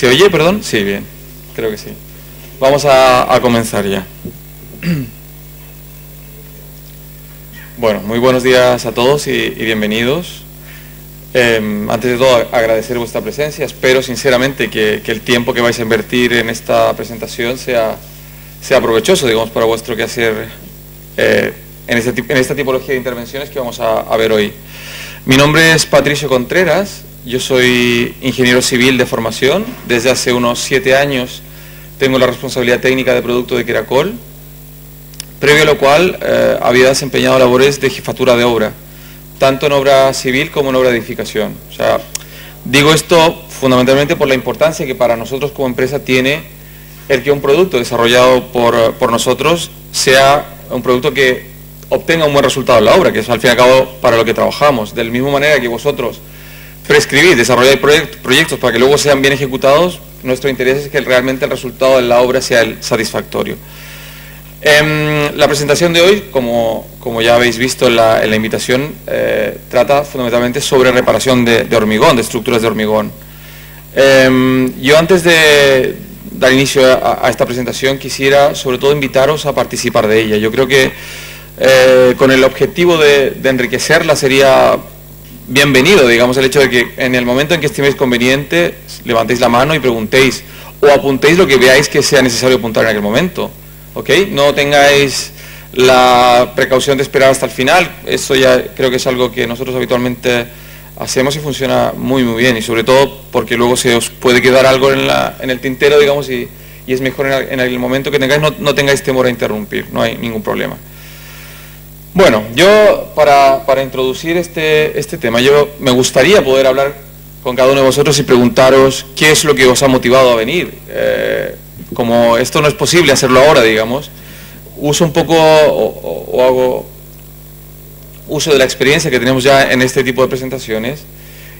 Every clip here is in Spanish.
¿Se oye, perdón? Sí, bien, creo que sí. Vamos a comenzar ya. Bueno, muy buenos días a todos y bienvenidos. Antes de todo, agradecer vuestra presencia. Espero sinceramente que el tiempo que vais a invertir en esta presentación sea provechoso, digamos, para vuestro quehacer en esta tipología de intervenciones que vamos a ver hoy. Mi nombre es Patricio Contreras, yo soy ingeniero civil de formación. Desde hace unos 7 años tengo la responsabilidad técnica de producto de Queracol, previo a lo cual había desempeñado labores de jefatura de obra, tanto en obra civil como en obra de edificación. O sea, digo esto fundamentalmente por la importancia que para nosotros como empresa tiene el que un producto desarrollado por nosotros sea un producto que obtenga un buen resultado en la obra, que es al fin y al cabo para lo que trabajamos. De la misma manera que vosotros prescribís, desarrolláis proyectos para que luego sean bien ejecutados, nuestro interés es que realmente el resultado de la obra sea el satisfactorio. La presentación de hoy, como ya habéis visto en la invitación, trata fundamentalmente sobre reparación de hormigón, de estructuras de hormigón. Yo antes de dar inicio a esta presentación quisiera sobre todo invitaros a participar de ella. Yo creo que con el objetivo de enriquecerla sería bienvenido, digamos, el hecho de que en el momento en que estiméis conveniente levantéis la mano y preguntéis o apuntéis lo que veáis que sea necesario apuntar en aquel momento. ¿Ok? No tengáis la precaución de esperar hasta el final. Eso ya creo que es algo que nosotros habitualmente hacemos y funciona muy muy bien, y sobre todo porque luego se os puede quedar algo en el tintero, digamos, y es mejor en el momento que tengáis, no tengáis temor a interrumpir, no hay ningún problema. Bueno, yo para introducir este tema, yo me gustaría poder hablar con cada uno de vosotros y preguntaros qué es lo que os ha motivado a venir. Como esto no es posible hacerlo ahora, digamos, uso un poco o hago uso de la experiencia que tenemos ya en este tipo de presentaciones,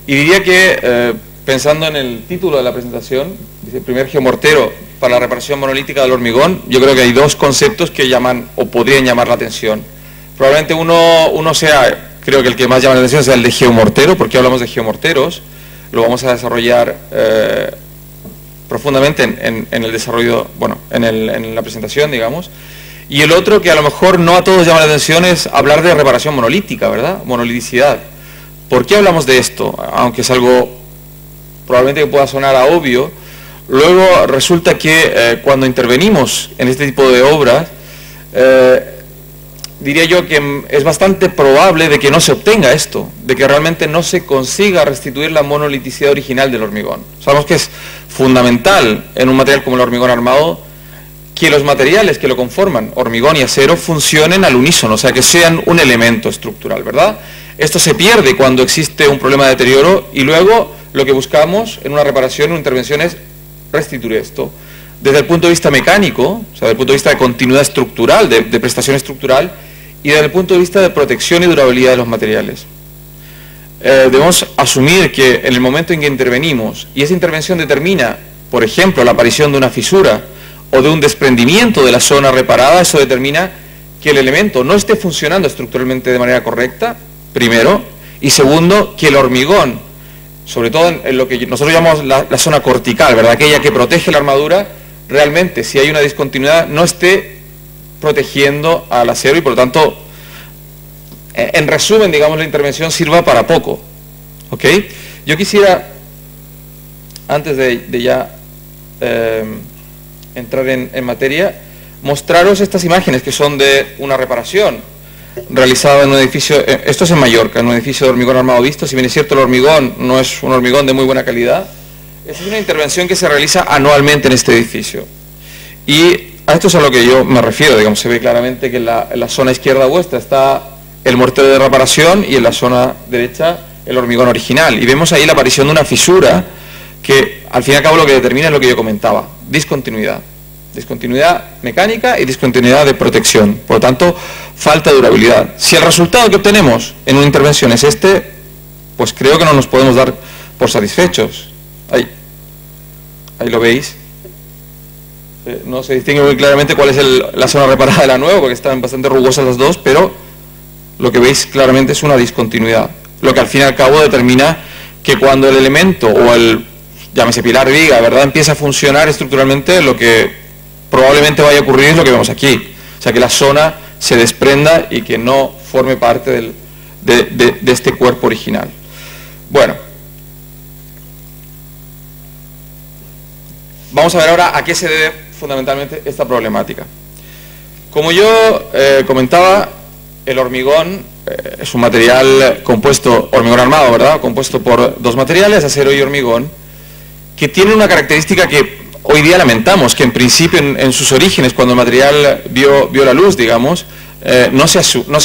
y diría que, pensando en el título de la presentación, dice primer geomortero para la reparación monolítica del hormigón, yo creo que hay dos conceptos que llaman o podrían llamar la atención. Probablemente uno sea, creo que el que más llama la atención sea el de geomortero. ¿Por qué hablamos de geomorteros? Lo vamos a desarrollar profundamente en el desarrollo, bueno, en la presentación, digamos. Y el otro, que a lo mejor no a todos llama la atención, es hablar de reparación monolítica, ¿verdad? Monoliticidad. ¿Por qué hablamos de esto? Aunque es algo probablemente que pueda sonar a obvio, luego resulta que cuando intervenimos en este tipo de obras, diría yo que es bastante probable de que no se obtenga esto, de que realmente no se consiga restituir la monoliticidad original del hormigón. Sabemos que es fundamental en un material como el hormigón armado que los materiales que lo conforman, hormigón y acero, funcionen al unísono, o sea, que sean un elemento estructural, ¿verdad? Esto se pierde cuando existe un problema de deterioro, y luego lo que buscamos en una reparación, en una intervención, es restituir esto. Desde el punto de vista mecánico, o sea, desde el punto de vista de continuidad estructural, de prestación estructural, y desde el punto de vista de protección y durabilidad de los materiales. Debemos asumir que en el momento en que intervenimos, y esa intervención determina, por ejemplo, la aparición de una fisura o de un desprendimiento de la zona reparada, eso determina que el elemento no esté funcionando estructuralmente de manera correcta, primero, y segundo, que el hormigón, sobre todo en lo que nosotros llamamos la zona cortical, ¿verdad?, aquella que protege la armadura, realmente, si hay una discontinuidad, no esté protegiendo al acero, y por lo tanto, en resumen, digamos, la intervención sirva para poco. ¿Ok? Yo quisiera, antes de ya entrar en materia, mostraros estas imágenes que son de una reparación realizada en un edificio, esto es en Mallorca, en un edificio de hormigón armado visto. Si bien es cierto, el hormigón no es un hormigón de muy buena calidad, esta es una intervención que se realiza anualmente en este edificio. Y a esto es a lo que yo me refiero, digamos, se ve claramente que en la zona izquierda vuestra está el mortero de reparación y en la zona derecha el hormigón original. Y vemos ahí la aparición de una fisura que, al fin y al cabo, lo que determina es lo que yo comentaba, discontinuidad. Discontinuidad mecánica y discontinuidad de protección. Por lo tanto, falta de durabilidad. Si el resultado que obtenemos en una intervención es este, pues creo que no nos podemos dar por satisfechos. Ahí lo veis. No se distingue muy claramente cuál es la zona reparada de la nueva, porque están bastante rugosas las dos, pero lo que veis claramente es una discontinuidad, lo que al fin y al cabo determina que cuando el elemento o llámese pilar, viga, ¿verdad?, empieza a funcionar estructuralmente, lo que probablemente vaya a ocurrir es lo que vemos aquí. O sea, que la zona se desprenda y que no forme parte de este cuerpo original. Bueno, vamos a ver ahora a qué se debe fundamentalmente esta problemática. Como yo comentaba, el hormigón es un material compuesto, hormigón armado, ¿verdad?, compuesto por dos materiales, acero y hormigón, que tienen una característica que hoy día lamentamos, que en principio en sus orígenes, cuando el material vio la luz, digamos, no se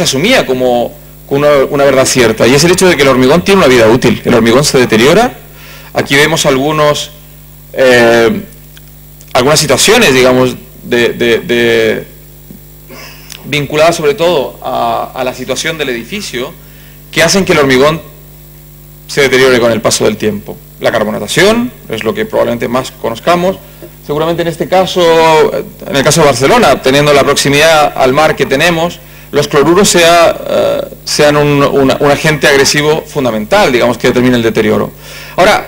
asumía como una verdad cierta, y es el hecho de que el hormigón tiene una vida útil. El hormigón se deteriora. Aquí vemos algunas situaciones, digamos, vinculadas sobre todo a la situación del edificio, que hacen que el hormigón se deteriore con el paso del tiempo. La carbonatación es lo que probablemente más conozcamos. Seguramente en este caso, en el caso de Barcelona, teniendo la proximidad al mar que tenemos, los cloruros sean un agente agresivo fundamental, digamos, que determina el deterioro. Ahora,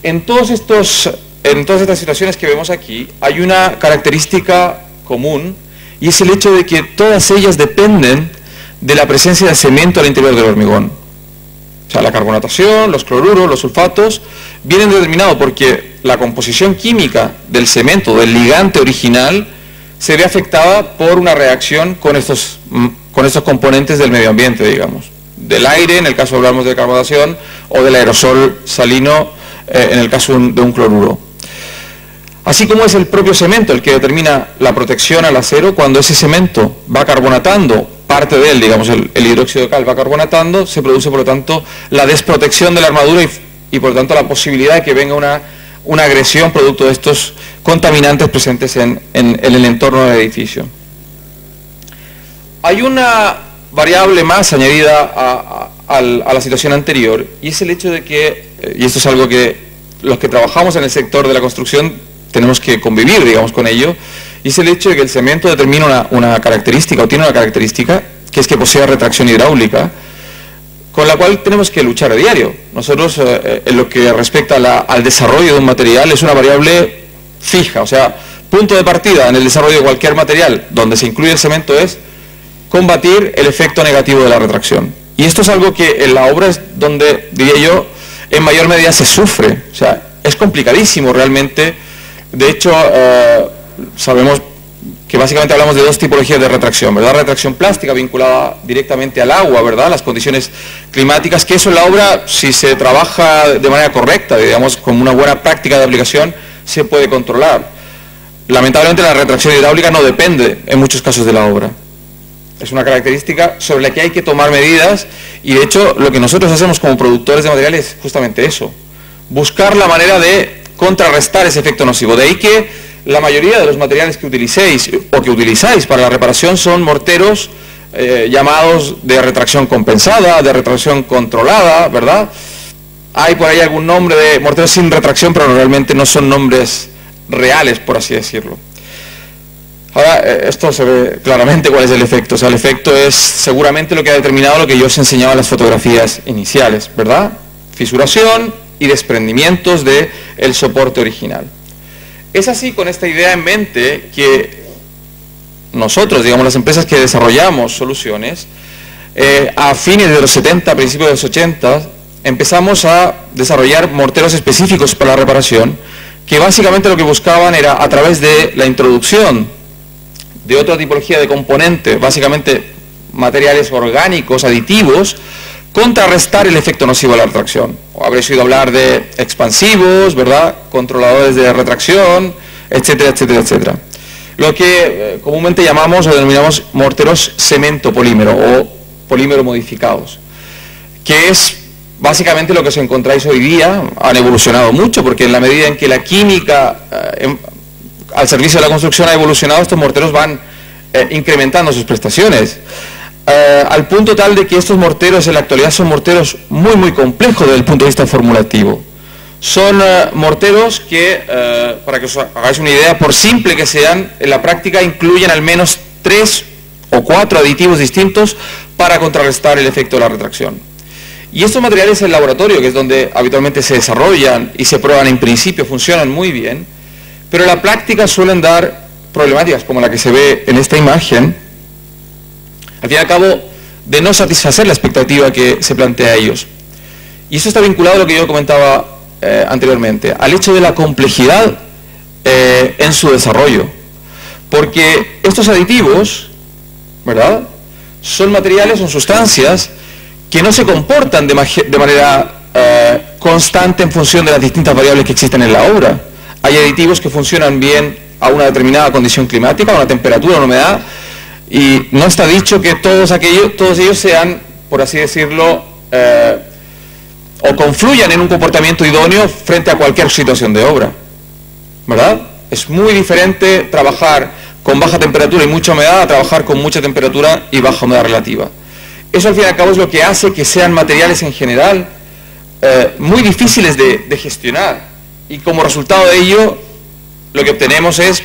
en todas estas situaciones que vemos aquí, hay una característica común, y es el hecho de que todas ellas dependen de la presencia de cemento al interior del hormigón. O sea, la carbonatación, los cloruros, los sulfatos, vienen determinados porque la composición química del cemento, del ligante original, se ve afectada por una reacción con estos componentes del medio ambiente, digamos. Del aire, en el caso hablamos de carbonatación, o del aerosol salino, en el caso de un cloruro. Así como es el propio cemento el que determina la protección al acero, cuando ese cemento va carbonatando, parte de él, digamos, el hidróxido de cal va carbonatando, se produce por lo tanto la desprotección de la armadura y por lo tanto la posibilidad de que venga una agresión producto de estos contaminantes presentes en el entorno del edificio. Hay una variable más añadida a la situación anterior, y es el hecho de que, y esto es algo que los que trabajamos en el sector de la construcción tenemos que convivir, digamos, con ello, y es el hecho de que el cemento determina una característica, o tiene una característica, que es que posee retracción hidráulica, con la cual tenemos que luchar a diario. Nosotros, en lo que respecta al desarrollo de un material, es una variable fija, o sea, punto de partida en el desarrollo de cualquier material donde se incluye el cemento es combatir el efecto negativo de la retracción. Y esto es algo que en la obra es donde, diría yo, en mayor medida se sufre. O sea, es complicadísimo realmente. De hecho, sabemos que básicamente hablamos de dos tipologías de retracción, ¿verdad? Retracción plástica vinculada directamente al agua, ¿verdad? Las condiciones climáticas, que eso en la obra, si se trabaja de manera correcta, digamos, con una buena práctica de aplicación, se puede controlar. Lamentablemente la retracción hidráulica no depende en muchos casos de la obra. Es una característica sobre la que hay que tomar medidas, y de hecho lo que nosotros hacemos como productores de materiales es justamente eso, buscar la manera de contrarrestar ese efecto nocivo. De ahí que la mayoría de los materiales que utilicéis o que utilizáis para la reparación son morteros llamados de retracción compensada, de retracción controlada, ¿verdad? Hay por ahí algún nombre de morteros sin retracción, pero realmente no son nombres reales, por así decirlo. Ahora, esto se ve claramente cuál es el efecto. O sea, el efecto es seguramente lo que ha determinado lo que yo os enseñaba en las fotografías iniciales, ¿verdad? Fisuración y desprendimientos del soporte original. Es así, con esta idea en mente, que nosotros, digamos, las empresas que desarrollamos soluciones, a fines de los 70, principios de los 80, empezamos a desarrollar morteros específicos para la reparación, que básicamente lo que buscaban era, a través de la introducción de otra tipología de componente, básicamente materiales orgánicos, aditivos, contrarrestar el efecto nocivo de la retracción. O habréis oído hablar de expansivos, ¿verdad?, controladores de retracción, etcétera, etcétera, etcétera. Lo que comúnmente llamamos o denominamos morteros cemento-polímero o polímero modificados, que es básicamente lo que os encontráis hoy día. Han evolucionado mucho, porque en la medida en que la química al servicio de la construcción ha evolucionado, estos morteros van incrementando sus prestaciones, al punto tal de que estos morteros en la actualidad son morteros muy muy complejos desde el punto de vista formulativo. Son morteros que, para que os hagáis una idea, por simple que sean, en la práctica incluyen al menos 3 o 4 aditivos distintos para contrarrestar el efecto de la retracción. Y estos materiales en laboratorio, que es donde habitualmente se desarrollan y se prueban en principio, funcionan muy bien, pero en la práctica suelen dar problemáticas como la que se ve en esta imagen, al fin y al cabo de no satisfacer la expectativa que se plantea a ellos. Y eso está vinculado a lo que yo comentaba anteriormente, al hecho de la complejidad en su desarrollo. Porque estos aditivos, ¿verdad?, son materiales, son sustancias que no se comportan de manera constante en función de las distintas variables que existen en la obra. Hay aditivos que funcionan bien a una determinada condición climática, a una temperatura, a una humedad, y no está dicho que todos ellos sean, por así decirlo, o confluyan en un comportamiento idóneo frente a cualquier situación de obra, ¿verdad? Es muy diferente trabajar con baja temperatura y mucha humedad a trabajar con mucha temperatura y baja humedad relativa. Eso al fin y al cabo es lo que hace que sean materiales en general muy difíciles de gestionar, y como resultado de ello lo que obtenemos es,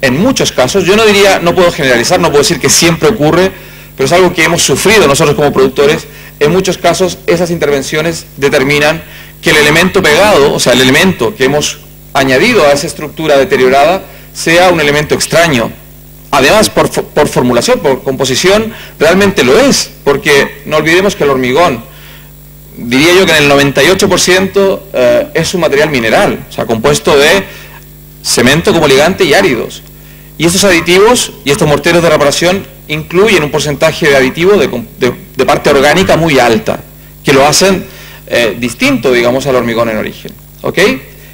en muchos casos, yo no diría, no puedo generalizar, no puedo decir que siempre ocurre, pero es algo que hemos sufrido nosotros como productores. En muchos casos esas intervenciones determinan que el elemento pegado, o sea, el elemento que hemos añadido a esa estructura deteriorada, sea un elemento extraño. Además, por formulación, por composición, realmente lo es, porque no olvidemos que el hormigón, diría yo que en el 98% es un material mineral, o sea, compuesto de cemento como ligante y áridos. Y estos aditivos y estos morteros de reparación incluyen un porcentaje de aditivo de parte orgánica muy alta, que lo hacen distinto, digamos, al hormigón en origen. ¿Ok?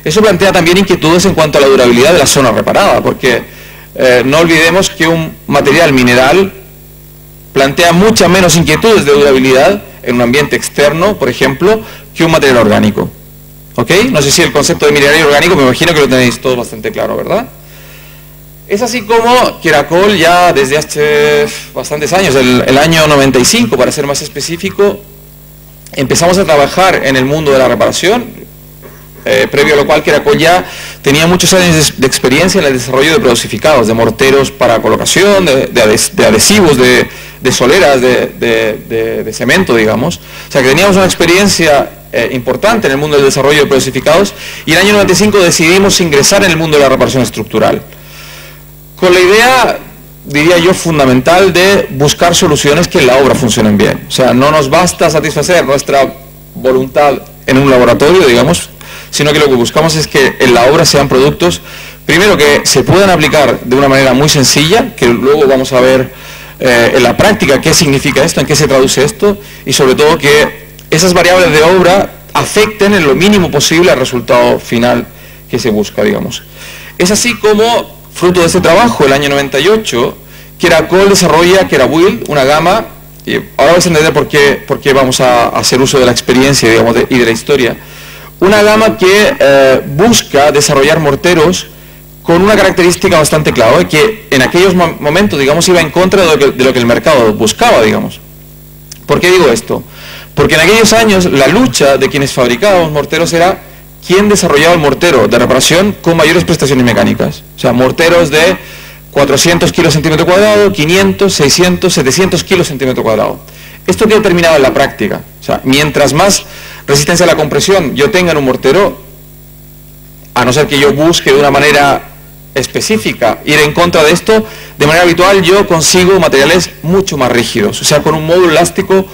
Eso plantea también inquietudes en cuanto a la durabilidad de la zona reparada, porque no olvidemos que un material mineral plantea muchas menos inquietudes de durabilidad en un ambiente externo, por ejemplo, que un material orgánico. ¿Ok? No sé si el concepto de mineral y orgánico, me imagino que lo tenéis todos bastante claro, ¿verdad? Es así como Queracol ya desde hace bastantes años, el año 95 para ser más específico, empezamos a trabajar en el mundo de la reparación, previo a lo cual Queracol ya tenía muchos años de experiencia en el desarrollo de prodosificados, de morteros para colocación, de adhesivos, de soleras, de cemento, digamos. O sea que teníamos una experiencia importante en el mundo del desarrollo de prodosificados, y en el año 95 decidimos ingresar en el mundo de la reparación estructural, con la idea, diría yo, fundamental de buscar soluciones que en la obra funcionen bien. O sea, no nos basta satisfacer nuestra voluntad en un laboratorio, digamos, sino que lo que buscamos es que en la obra sean productos, primero, que se puedan aplicar de una manera muy sencilla, que luego vamos a ver en la práctica qué significa esto, en qué se traduce esto, y sobre todo que esas variables de obra afecten en lo mínimo posible al resultado final que se busca, digamos. Es así como, fruto de este trabajo, el año 98, Queracol desarrolla Querabuild, una gama, y ahora vais a entender por qué vamos a hacer uso de la experiencia, digamos, y de la historia. Una gama que busca desarrollar morteros con una característica bastante clave, que en aquellos momentos, digamos, iba en contra de lo que el mercado buscaba, digamos. ¿Por qué digo esto? Porque en aquellos años la lucha de quienes fabricábamos morteros era quién desarrollaba el mortero de reparación con mayores prestaciones mecánicas. O sea, morteros de 400 kilos centímetro cuadrado, 500, 600, 700 kilos centímetro cuadrado. ¿Esto qué determinaba en la práctica? O sea, mientras más resistencia a la compresión yo tenga en un mortero, a no ser que yo busque de una manera específica ir en contra de esto, de manera habitual yo consigo materiales mucho más rígidos, o sea, con un módulo elástico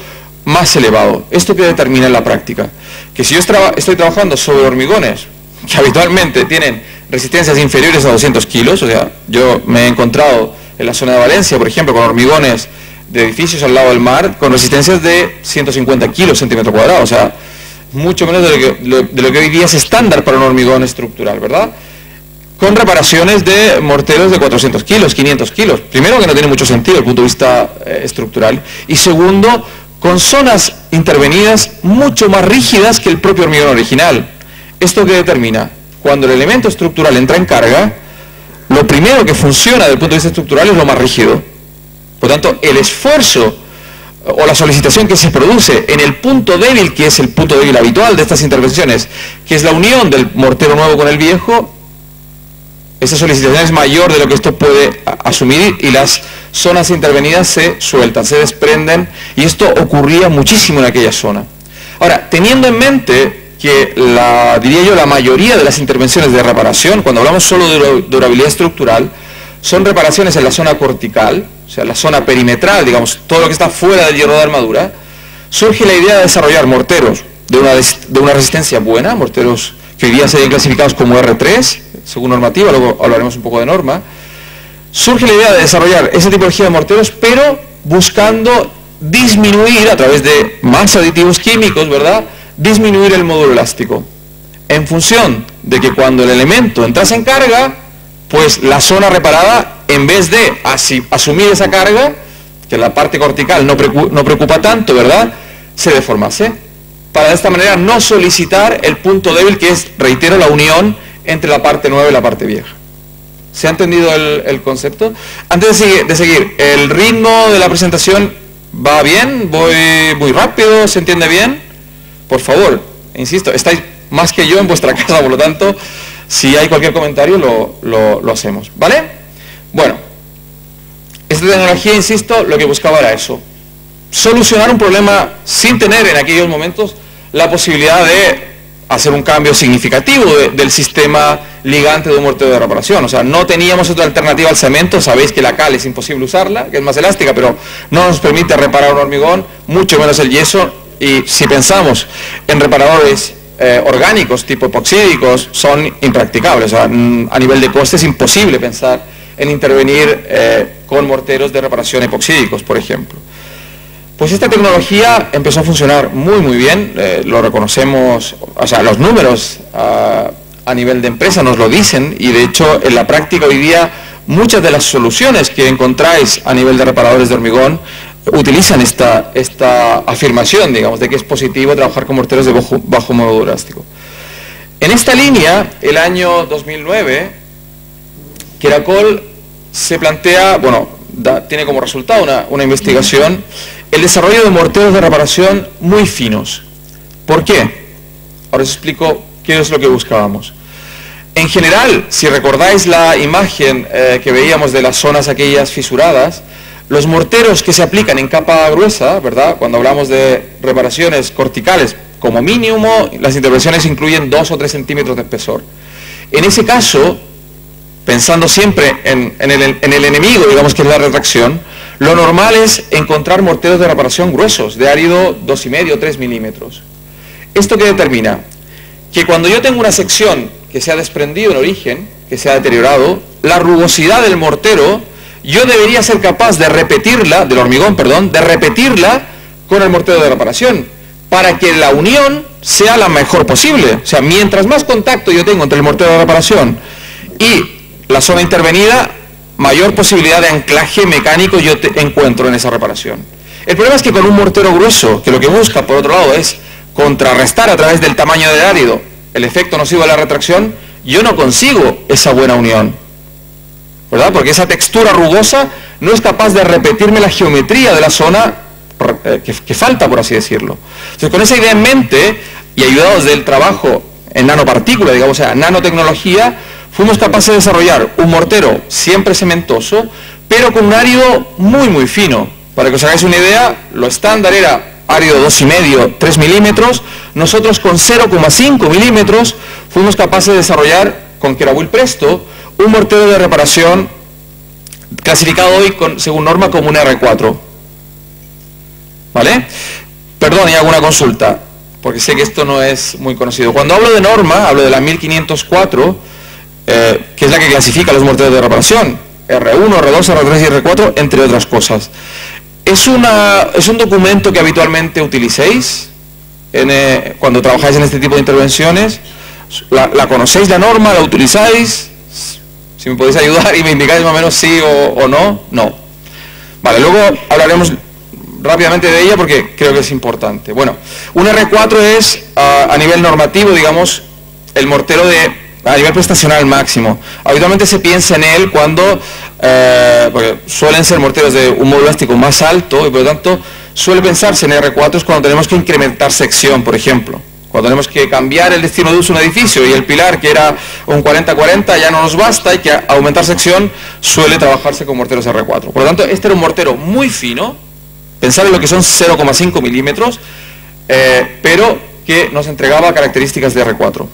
más elevado. ¿Esto qué determina en la práctica? Que si yo estoy trabajando sobre hormigones que habitualmente tienen resistencias inferiores a 200 kilos, o sea, yo me he encontrado en la zona de Valencia, por ejemplo, con hormigones de edificios al lado del mar con resistencias de 150 kilos centímetro cuadrado, o sea, mucho menos de lo que hoy día es estándar para un hormigón estructural, ¿verdad? Con reparaciones de morteros de 400 kilos, 500 kilos. Primero, que no tiene mucho sentido desde el punto de vista estructural, y segundo, con zonas intervenidas mucho más rígidas que el propio hormigón original. ¿Esto qué determina? Cuando el elemento estructural entra en carga, lo primero que funciona desde el punto de vista estructural es lo más rígido. Por tanto, el esfuerzo o la solicitación que se produce en el punto débil, que es el punto débil habitual de estas intervenciones, que es la unión del mortero nuevo con el viejo, esa solicitación es mayor de lo que esto puede asumir, y las zonas intervenidas se sueltan, se desprenden, y esto ocurría muchísimo en aquella zona. Ahora, teniendo en mente que diría yo, la mayoría de las intervenciones de reparación, cuando hablamos solo de durabilidad estructural, son reparaciones en la zona cortical, o sea, la zona perimetral, digamos, todo lo que está fuera del hierro de armadura, surge la idea de desarrollar morteros de una resistencia buena, morteros que hoy día serían clasificados como R3, según normativa, luego hablaremos un poco de norma. Surge la idea de desarrollar esa tipología de morteros, pero buscando disminuir, a través de más aditivos químicos, ¿verdad?, disminuir el módulo elástico, en función de que cuando el elemento entrase en carga, pues la zona reparada, en vez de asumir esa carga, que la parte cortical no preocupa tanto, ¿verdad?, se deformase, para de esta manera no solicitar el punto débil, que es, reitero, la unión entre la parte nueva y la parte vieja. ¿Se ha entendido el concepto? Antes de seguir, ¿el ritmo de la presentación va bien? ¿Voy muy rápido? ¿Se entiende bien? Por favor, insisto, estáis más que yo en vuestra casa, por lo tanto, si hay cualquier comentario lo hacemos, ¿vale? Bueno, esta tecnología, insisto, lo que buscaba era eso, solucionar un problema sin tener en aquellos momentos la posibilidad de hacer un cambio significativo del sistema ligante de un mortero de reparación. O sea, no teníamos otra alternativa al cemento. Sabéis que la cal es imposible usarla, que es más elástica, pero no nos permite reparar un hormigón, mucho menos el yeso. Y si pensamos en reparadores orgánicos, tipo epoxídicos, son impracticables. O sea, a nivel de coste es imposible pensar en intervenir con morteros de reparación epoxídicos, por ejemplo. Pues esta tecnología empezó a funcionar muy bien, lo reconocemos, o sea, los números a nivel de empresa nos lo dicen, y de hecho en la práctica hoy día muchas de las soluciones que encontráis a nivel de reparadores de hormigón utilizan esta afirmación, digamos, de que es positivo trabajar con morteros de bajo módulo elástico. En esta línea, el año 2009, Queracol se plantea, bueno, tiene como resultado una investigación, el desarrollo de morteros de reparación muy finos. ¿Por qué? Ahora os explico qué es lo que buscábamos. En general, si recordáis la imagen que veíamos de las zonas aquellas fisuradas, los morteros que se aplican en capa gruesa, ¿verdad?, cuando hablamos de reparaciones corticales, como mínimo, las intervenciones incluyen 2 o 3 centímetros de espesor. En ese caso, pensando siempre en el enemigo, digamos, que es la retracción, lo normal es encontrar morteros de reparación gruesos, de árido 2,5 o 3 milímetros. ¿Esto qué determina? Que cuando yo tengo una sección que se ha desprendido en origen, que se ha deteriorado, la rugosidad del mortero, yo debería ser capaz de repetirla, del hormigón, perdón, de repetirla con el mortero de reparación, para que la unión sea la mejor posible. O sea, mientras más contacto yo tengo entre el mortero de reparación y la zona intervenida, mayor posibilidad de anclaje mecánico yo encuentro en esa reparación. El problema es que con un mortero grueso, que lo que busca, por otro lado, es contrarrestar a través del tamaño del árido el efecto nocivo de la retracción, yo no consigo esa buena unión, ¿verdad? Porque esa textura rugosa no es capaz de repetirme la geometría de la zona que falta, por así decirlo. Entonces, con esa idea en mente, y ayudados del trabajo en nanopartículas, digamos, o sea, nanotecnología, fuimos capaces de desarrollar un mortero siempre cementoso, pero con un árido muy fino. Para que os hagáis una idea, lo estándar era árido 2,5, 3 milímetros. Nosotros con 0,5 milímetros fuimos capaces de desarrollar con Queracol Presto un mortero de reparación clasificado hoy según norma como un R4. ¿Vale? Perdón, y hago una consulta, porque sé que esto no es muy conocido. Cuando hablo de norma, hablo de la 1504, que es la que clasifica los morteros de reparación, R1, R2, R3 y R4, entre otras cosas. ¿Es un documento que habitualmente utilicéis cuando trabajáis en este tipo de intervenciones? ¿La conocéis la norma? ¿La utilizáis? Si me podéis ayudar y me indicáis más o menos sí o no. No. Vale, luego hablaremos rápidamente de ella porque creo que es importante. Bueno, un R4 es a nivel normativo, digamos, el mortero a nivel prestacional máximo. Habitualmente se piensa en él cuando, porque suelen ser morteros de un módulo elástico más alto y por lo tanto suele pensarse en R4 cuando tenemos que incrementar sección, por ejemplo. Cuando tenemos que cambiar el destino de uso de un edificio y el pilar, que era un 40-40, ya no nos basta, hay que aumentar sección, suele trabajarse con morteros R4. Por lo tanto, este era un mortero muy fino, pensar en lo que son 0,5 milímetros, pero que nos entregaba características de R4.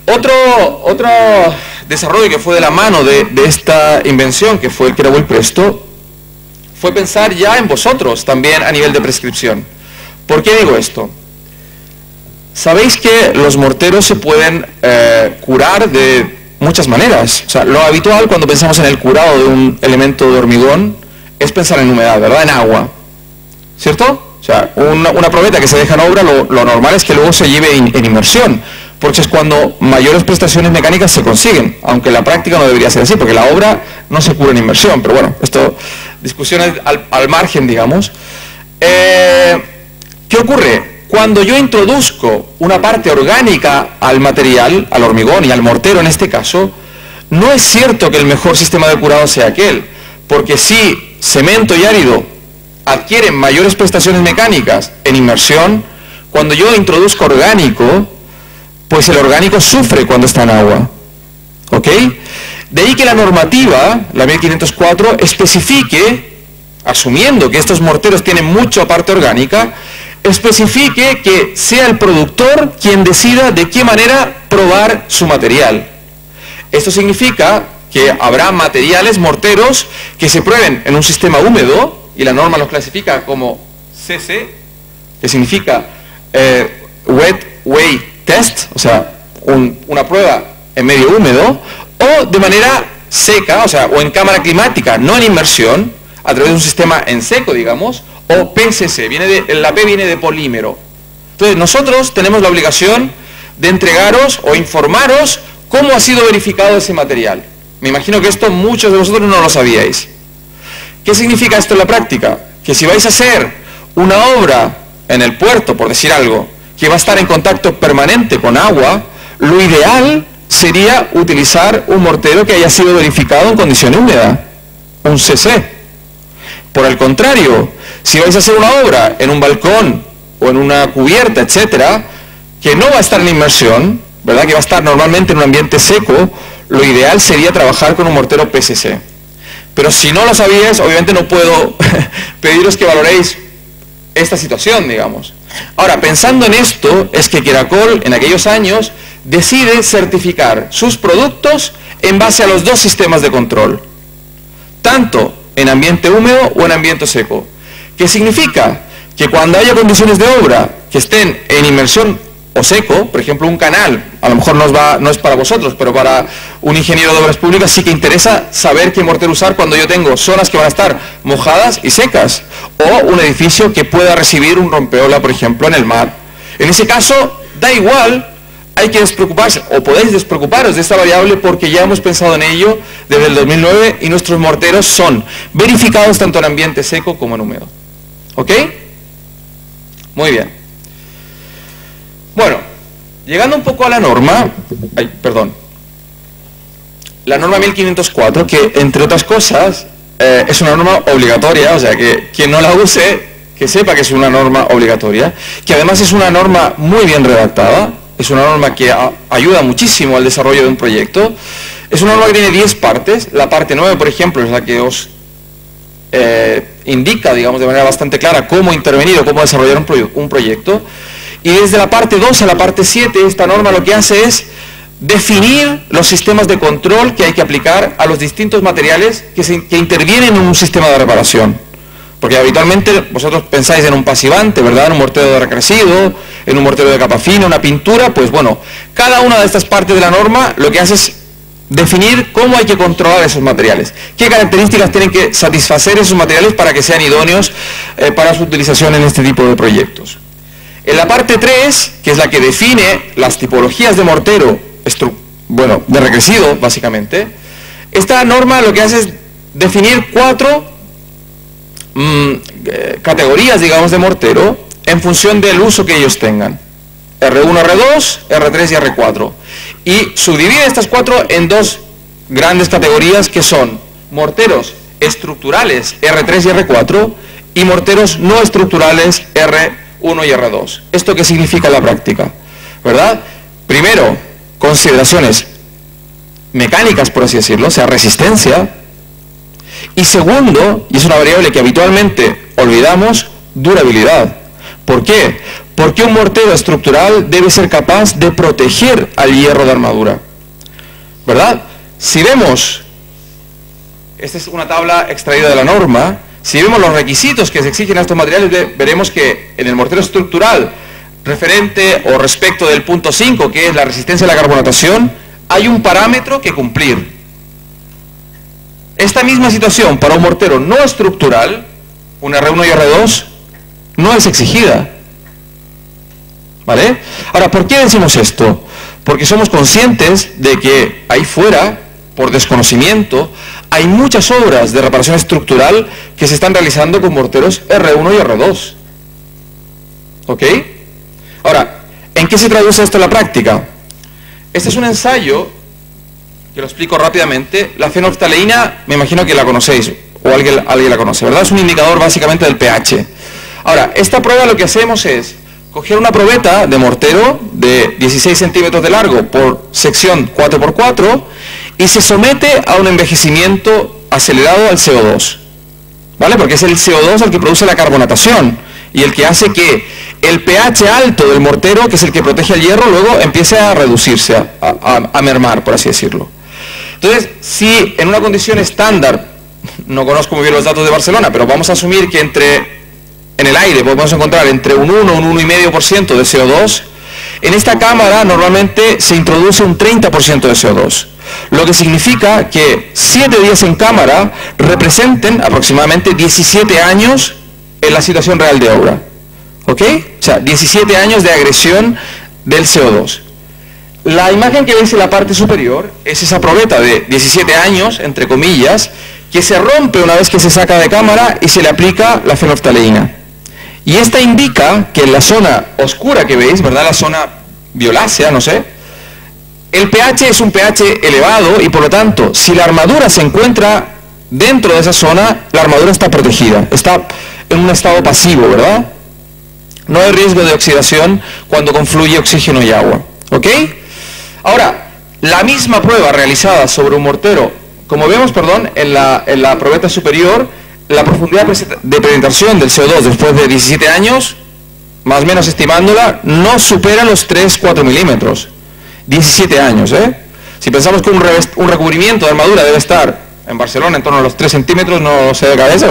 Otro desarrollo que fue de la mano de esta invención, que fue el que era muy presto, fue pensar ya en vosotros también a nivel de prescripción. ¿Por qué digo esto? Sabéis que los morteros se pueden curar de muchas maneras. O sea, lo habitual cuando pensamos en el curado de un elemento de hormigón es pensar en humedad, ¿verdad? En agua, ¿cierto? O sea, una probeta que se deja en obra, lo normal es que luego se lleve en inmersión, porque es cuando mayores prestaciones mecánicas se consiguen, aunque en la práctica no debería ser así, porque la obra no se cura en inmersión, pero bueno, esto, discusiones al margen, digamos. ¿Qué ocurre? Cuando yo introduzco una parte orgánica al material, al hormigón y al mortero en este caso, no es cierto que el mejor sistema de curado sea aquel, porque si cemento y árido adquieren mayores prestaciones mecánicas en inmersión, cuando yo introduzco orgánico, pues el orgánico sufre cuando está en agua. ¿Ok? De ahí que la normativa, la 1504, especifique, asumiendo que estos morteros tienen mucha parte orgánica, especifique que sea el productor quien decida de qué manera probar su material. Esto significa que habrá materiales morteros que se prueben en un sistema húmedo, y la norma los clasifica como CC, que significa Wet Weight Test, o sea, una prueba en medio húmedo, o de manera seca, o sea, o en cámara climática, no en inmersión, a través de un sistema en seco, digamos, o PCC, la P viene de polímero. Entonces, nosotros tenemos la obligación de entregaros o informaros cómo ha sido verificado ese material. Me imagino que esto muchos de vosotros no lo sabíais. ¿Qué significa esto en la práctica? Que si vais a hacer una obra en el puerto, por decir algo, que va a estar en contacto permanente con agua, lo ideal sería utilizar un mortero que haya sido verificado en condición húmeda, un CC. Por el contrario, si vais a hacer una obra en un balcón o en una cubierta, etcétera, que no va a estar en inmersión, ¿verdad? Que va a estar normalmente en un ambiente seco, lo ideal sería trabajar con un mortero PCC. Pero si no lo sabíais, obviamente no puedo pediros que valoréis esta situación, digamos. Ahora, pensando en esto, es que Queracol en aquellos años decide certificar sus productos en base a los dos sistemas de control, tanto en ambiente húmedo o en ambiente seco. ¿Qué significa? Que cuando haya condiciones de obra que estén en inmersión o seco, por ejemplo un canal, a lo mejor no es para vosotros, pero para un ingeniero de obras públicas sí que interesa saber qué mortero usar cuando yo tengo zonas que van a estar mojadas y secas, o un edificio que pueda recibir un rompeola, por ejemplo, en el mar. En ese caso, da igual, hay que despreocuparse, o podéis despreocuparos de esta variable porque ya hemos pensado en ello desde el 2009 y nuestros morteros son verificados tanto en ambiente seco como en húmedo. ¿Ok? Muy bien. Bueno, llegando un poco a la norma, la norma 1504, que entre otras cosas es una norma obligatoria, o sea que quien no la use, que sepa que es una norma obligatoria, que además es una norma muy bien redactada, es una norma que ayuda muchísimo al desarrollo de un proyecto, es una norma que tiene 10 partes, la parte 9, por ejemplo, es la que os indica, digamos, de manera bastante clara cómo intervenir o cómo desarrollar un proyecto. Y desde la parte 2 a la parte 7, esta norma lo que hace es definir los sistemas de control que hay que aplicar a los distintos materiales que intervienen en un sistema de reparación. Porque habitualmente vosotros pensáis en un pasivante, ¿verdad? En un mortero de recrecido, en un mortero de capa fina, una pintura, pues bueno, cada una de estas partes de la norma lo que hace es definir cómo hay que controlar esos materiales, qué características tienen que satisfacer esos materiales para que sean idóneos para su utilización en este tipo de proyectos. En la parte 3, que es la que define las tipologías de mortero, de recrecido, básicamente, esta norma lo que hace es definir 4 categorías, digamos, de mortero en función del uso que ellos tengan. R1, R2, R3 y R4. Y subdivide estas 4 en 2 grandes categorías que son morteros estructurales R3 y R4 y morteros no estructurales R1 y R2. ¿Esto qué significa en la práctica? ¿Verdad? Primero, consideraciones mecánicas, por así decirlo, o sea, resistencia. Y segundo, y es una variable que habitualmente olvidamos, durabilidad. ¿Por qué? Porque un mortero estructural debe ser capaz de proteger al hierro de armadura, ¿verdad? Si vemos, esta es una tabla extraída de la norma, si vemos los requisitos que se exigen a estos materiales, veremos que en el mortero estructural, referente o respecto del punto 5, que es la resistencia a la carbonatación, hay un parámetro que cumplir. Esta misma situación para un mortero no estructural, un R1 y R2, no es exigida. ¿Vale? Ahora, ¿por qué decimos esto? Porque somos conscientes de que ahí fuera, por desconocimiento, hay muchas obras de reparación estructural que se están realizando con morteros R1 y R2. ¿Ok? Ahora, ¿en qué se traduce esto en la práctica? Este es un ensayo, que lo explico rápidamente. La fenolftaleína, me imagino que la conocéis, o alguien la conoce, ¿verdad? Es un indicador básicamente del pH. Ahora, esta prueba lo que hacemos es coger una probeta de mortero de 16 centímetros de largo por sección 4×4 y se somete a un envejecimiento acelerado al CO2, ¿vale? Porque es el CO2 el que produce la carbonatación y el que hace que el pH alto del mortero, que es el que protege el hierro, luego empiece a reducirse, a mermar, por así decirlo. Entonces, si en una condición estándar, no conozco muy bien los datos de Barcelona, pero vamos a asumir que en el aire podemos encontrar entre un 1 o un 1,5% de CO2, en esta cámara normalmente se introduce un 30% de CO2, lo que significa que 7 días en cámara representen aproximadamente 17 años en la situación real de obra. ¿Ok? O sea, 17 años de agresión del CO2. La imagen que veis en la parte superior es esa probeta de 17 años, entre comillas, que se rompe una vez que se saca de cámara y se le aplica la fenolftaleína. Y esta indica que en la zona oscura que veis, ¿verdad? La zona violácea, no sé, el pH es un pH elevado y por lo tanto, si la armadura se encuentra dentro de esa zona, la armadura está protegida, está en un estado pasivo, ¿verdad? No hay riesgo de oxidación cuando confluye oxígeno y agua. ¿Ok? Ahora, la misma prueba realizada sobre un mortero, como vemos, perdón, en la probeta superior, la profundidad de penetración del CO2 después de 17 años, más o menos estimándola, no supera los 3-4 milímetros. 17 años, ¿eh? Si pensamos que un recubrimiento de armadura debe estar en Barcelona en torno a los 3 centímetros, no sé de cabeza,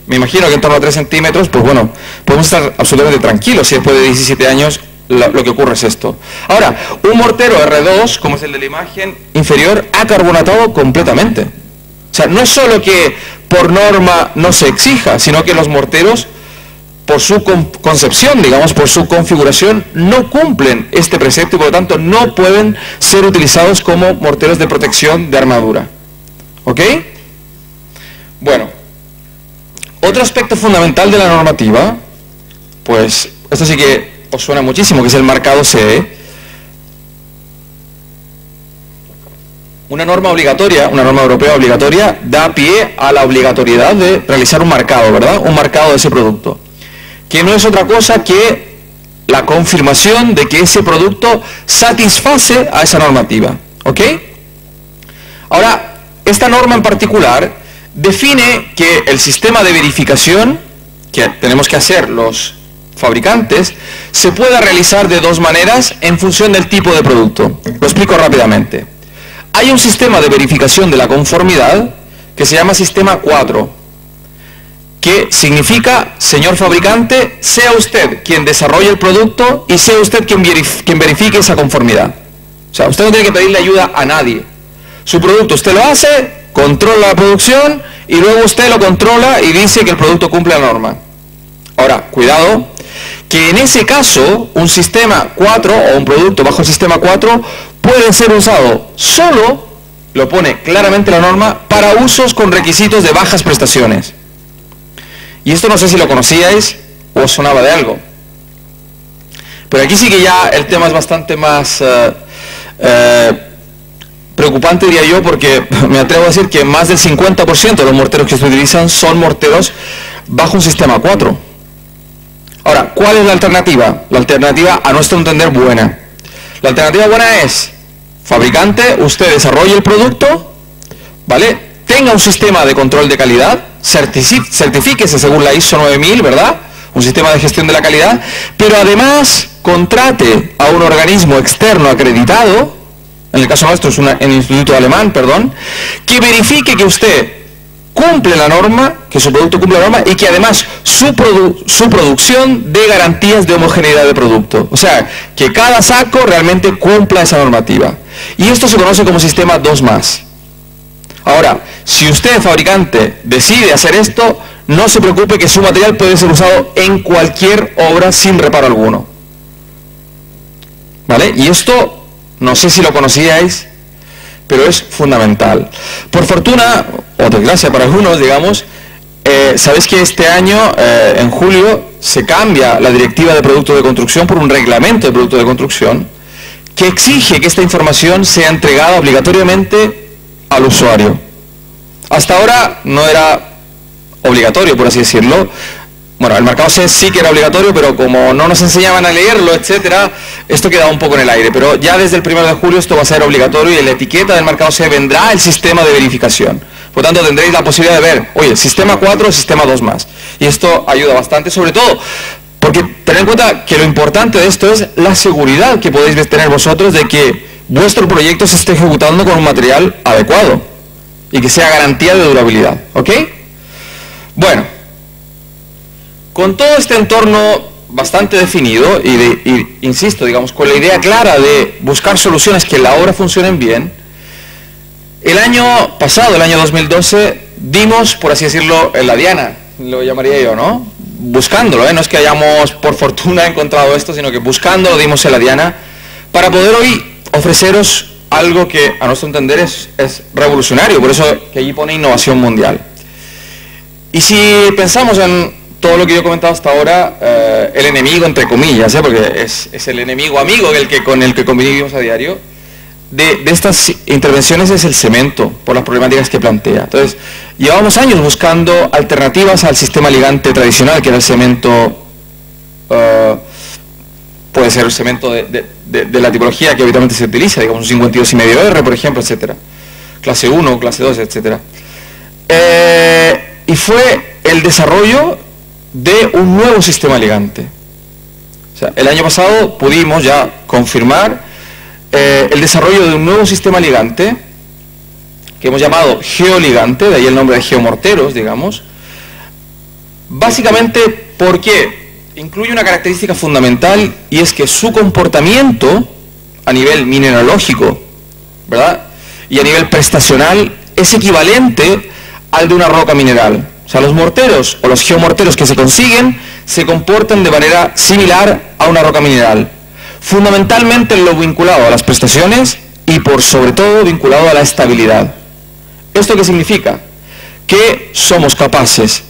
me imagino que en torno a 3 centímetros, pues bueno, podemos estar absolutamente tranquilos si después de 17 años lo que ocurre es esto. Ahora, un mortero R2, como es el de la imagen inferior, ha carbonatado completamente. O sea, no es solo que por norma no se exija, sino que los morteros, por su concepción, digamos, por su configuración, no cumplen este precepto y por lo tanto no pueden ser utilizados como morteros de protección de armadura. ¿Ok? Bueno, otro aspecto fundamental de la normativa, pues esto sí que os suena muchísimo, que es el marcado CE. Una norma obligatoria, una norma europea obligatoria, da pie a la obligatoriedad de realizar un marcado, ¿verdad? Un marcado de ese producto, que no es otra cosa que la confirmación de que ese producto satisface a esa normativa. ¿Ok? Ahora, esta norma en particular define que el sistema de verificación que tenemos que hacer los fabricantes se pueda realizar de dos maneras en función del tipo de producto. Lo explico rápidamente. Hay un sistema de verificación de la conformidad que se llama sistema 4, que significa, señor fabricante, sea usted quien desarrolle el producto y sea usted quien verifique esa conformidad. O sea, usted no tiene que pedirle ayuda a nadie. Su producto usted lo hace, controla la producción y luego usted lo controla y dice que el producto cumple la norma. Ahora, cuidado, que en ese caso un sistema 4 o un producto bajo el sistema 4 puede ser usado solo, lo pone claramente la norma, para usos con requisitos de bajas prestaciones. Y esto no sé si lo conocíais o os sonaba de algo. Pero aquí sí que ya el tema es bastante más preocupante, diría yo, porque me atrevo a decir que más del 50% de los morteros que se utilizan son morteros bajo un sistema 4. Ahora, ¿cuál es la alternativa? La alternativa, a nuestro entender, buena. La alternativa buena es, fabricante, usted desarrolle el producto, ¿vale? Tenga un sistema de control de calidad, certifíquese según la ISO 9000, ¿verdad? un sistema de gestión de la calidad, pero además contrate a un organismo externo acreditado, en el caso nuestro es el Instituto Alemán, que verifique que usted cumple la norma, que su producto cumple la norma y que además su producción dé garantías de homogeneidad de producto. O sea, que cada saco realmente cumpla esa normativa. Y esto se conoce como sistema 2+. Ahora, si usted, fabricante, decide hacer esto, no se preocupe que su material puede ser usado en cualquier obra sin reparo alguno. ¿Vale? Y esto, no sé si lo conocíais, pero es fundamental. Por fortuna, o desgracia para algunos, digamos, sabéis que este año, en julio, se cambia la directiva de productos de construcción por un reglamento de productos de construcción que exige que esta información sea entregada obligatoriamente al usuario. Hasta ahora no era obligatorio, por así decirlo. Bueno, el marcado C sí que era obligatorio, pero como no nos enseñaban a leerlo, etcétera, esto quedaba un poco en el aire. Pero ya desde el 1 de julio esto va a ser obligatorio y en la etiqueta del marcado C vendrá el sistema de verificación. Por tanto, tendréis la posibilidad de ver, oye, sistema 4 o sistema 2+. Y esto ayuda bastante, sobre todo, porque tened en cuenta que lo importante de esto es la seguridad que podéis tener vosotros de que vuestro proyecto se esté ejecutando con un material adecuado y que sea garantía de durabilidad. ¿Ok? Bueno. Con todo este entorno bastante definido y insisto, digamos, con la idea clara de buscar soluciones que en la obra funcionen bien, el año pasado, el año 2012, dimos, por así decirlo, en la diana, lo llamaría yo, ¿no? Buscándolo, no es que hayamos por fortuna encontrado esto, sino que buscándolo dimos en la diana para poder hoy ofreceros algo que a nuestro entender es revolucionario, por eso que allí pone innovación mundial. Y si pensamos en todo lo que yo he comentado hasta ahora, el enemigo, entre comillas, porque es el enemigo amigo con el que convivimos a diario, de estas intervenciones es el cemento, por las problemáticas que plantea. Entonces, llevamos años buscando alternativas al sistema ligante tradicional, que era el cemento, puede ser el cemento de la tipología que habitualmente se utiliza, digamos un 52,5R, por ejemplo, etcétera. Clase 1, clase 2, etcétera. Y fue el desarrollo de un nuevo sistema ligante. O sea, el año pasado pudimos ya confirmar el desarrollo de un nuevo sistema ligante que hemos llamado geoligante, de ahí el nombre de geomorteros, digamos, básicamente porque incluye una característica fundamental y es que su comportamiento a nivel mineralógico, ¿verdad?, y a nivel prestacional es equivalente al de una roca mineral. O sea, los morteros o los geomorteros que se consiguen se comportan de manera similar a una roca mineral, fundamentalmente en lo vinculado a las prestaciones y por sobre todo vinculado a la estabilidad. ¿Esto qué significa? Que somos capaces,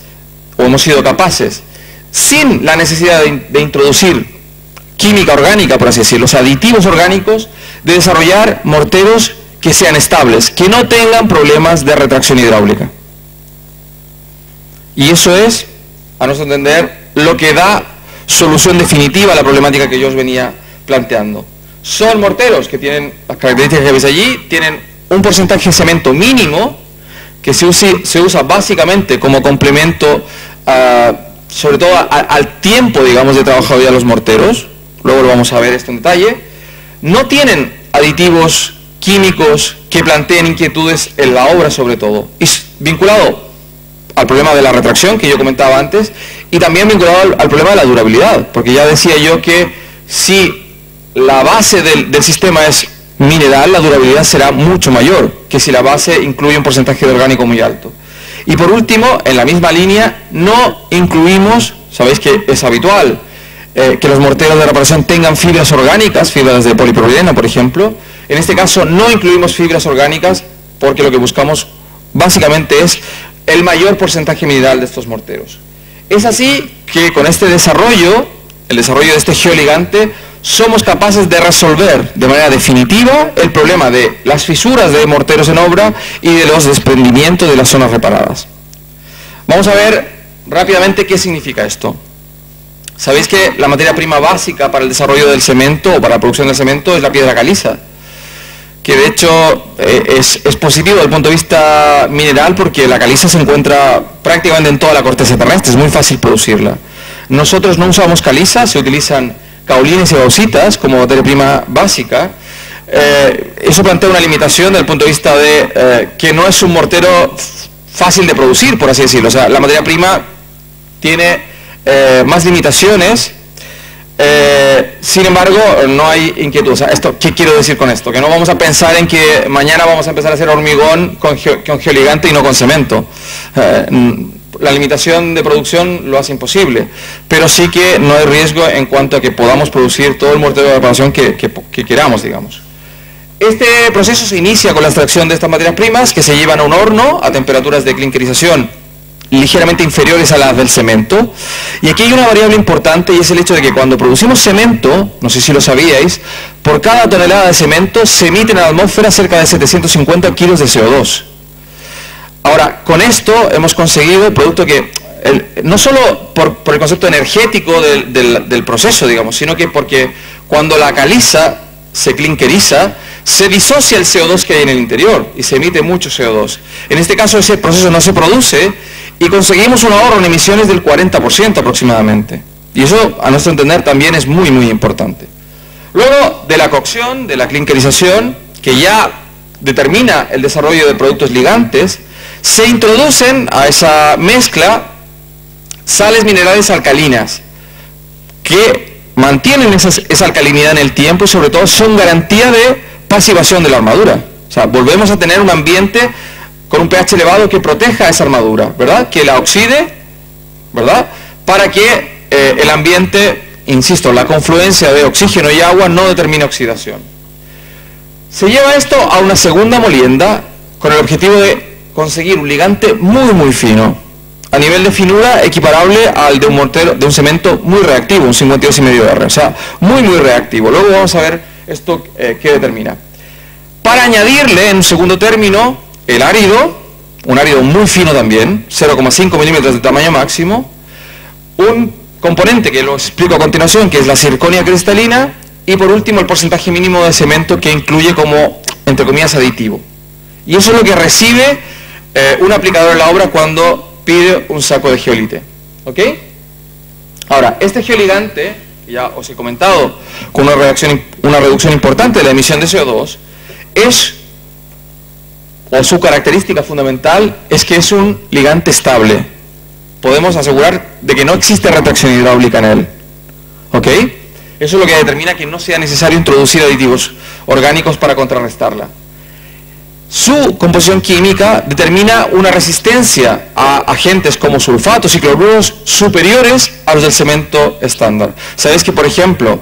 o hemos sido capaces, sin la necesidad de introducir química orgánica, por así decirlo, o sea, aditivos orgánicos, de desarrollar morteros que sean estables, que no tengan problemas de retracción hidráulica. Y eso es, a nuestro entender, lo que da solución definitiva a la problemática que yo os venía planteando. Son morteros que tienen las características que veis allí, tienen un porcentaje de cemento mínimo, que se usa básicamente como complemento, sobre todo al tiempo, digamos, de trabajo de los morteros. Luego lo vamos a ver esto en detalle. No tienen aditivos químicos que planteen inquietudes en la obra, sobre todo. Y vinculado al problema de la retracción que yo comentaba antes y también vinculado al problema de la durabilidad, porque ya decía yo que si la base del sistema es mineral, la durabilidad será mucho mayor que si la base incluye un porcentaje de orgánico muy alto. Y por último, en la misma línea, no incluimos, sabéis que es habitual que los morteros de reparación tengan fibras orgánicas, fibras de polipropileno, por ejemplo. En este caso no incluimos fibras orgánicas porque lo que buscamos básicamente es el mayor porcentaje mineral de estos morteros. Es así que con este desarrollo, el desarrollo de este geoligante, somos capaces de resolver de manera definitiva el problema de las fisuras de morteros en obra y de los desprendimientos de las zonas reparadas. Vamos a ver rápidamente qué significa esto. Sabéis que la materia prima básica para el desarrollo del cemento o para la producción del cemento es la piedra caliza, que de hecho es positivo desde el punto de vista mineral porque la caliza se encuentra prácticamente en toda la corteza terrestre, es muy fácil producirla. nosotros no usamos caliza, se utilizan caolines y bauxitas como materia prima básica. Eso plantea una limitación desde el punto de vista de que no es un mortero fácil de producir, por así decirlo. O sea, la materia prima tiene más limitaciones. Sin embargo, no hay inquietud. O sea, ¿qué quiero decir con esto? Que no vamos a pensar en que mañana vamos a empezar a hacer hormigón con geoligante y no con cemento. La limitación de producción lo hace imposible, pero sí que no hay riesgo en cuanto a que podamos producir todo el mortero de reparación que queramos, digamos. Este proceso se inicia con la extracción de estas materias primas que se llevan a un horno a temperaturas de clinkerización ligeramente inferiores a las del cemento. Y aquí hay una variable importante, y es el hecho de que cuando producimos cemento, no sé si lo sabíais, por cada tonelada de cemento se emiten a la atmósfera cerca de 750 kilos de CO2. Ahora, con esto hemos conseguido el producto que, no solo por el concepto energético del proceso, digamos, sino que porque cuando la caliza se clinkeriza, se disocia el CO2 que hay en el interior y se emite mucho CO2. En este caso ese proceso no se produce y conseguimos un ahorro en emisiones del 40% aproximadamente. Y eso, a nuestro entender, también es muy, muy importante. Luego de la cocción, de la clinkerización, que ya determina el desarrollo de productos ligantes, se introducen a esa mezcla sales minerales alcalinas que mantienen esa alcalinidad en el tiempo y sobre todo son garantía de pasivación de la armadura. O sea, volvemos a tener un ambiente con un pH elevado que proteja esa armadura, ¿verdad? Que la oxide, ¿verdad? Para que el ambiente, insisto, la confluencia de oxígeno y agua no determine oxidación. Se lleva esto a una segunda molienda con el objetivo de conseguir un ligante muy, muy fino, a nivel de finura equiparable al de un mortero, de un cemento muy reactivo, un 52,5R, o sea, muy, muy reactivo. Luego vamos a ver esto qué determina. Para añadirle, en un segundo término, el árido, un árido muy fino también, 0,5 milímetros de tamaño máximo, un componente que lo explico a continuación, que es la zirconia cristalina, y por último el porcentaje mínimo de cemento que incluye como, entre comillas, aditivo. Y eso es lo que recibe un aplicador en la obra cuando pide un saco de geolite. ¿Ok? Ahora, este geoligante, que ya os he comentado, con una reducción importante de la emisión de CO2, o su característica fundamental es que es un ligante estable. Podemos asegurar de que no existe retracción hidráulica en él. ¿Ok? Eso es lo que determina que no sea necesario introducir aditivos orgánicos para contrarrestarla. Su composición química determina una resistencia a agentes como sulfatos y cloruros superiores a los del cemento estándar. Sabéis que, por ejemplo,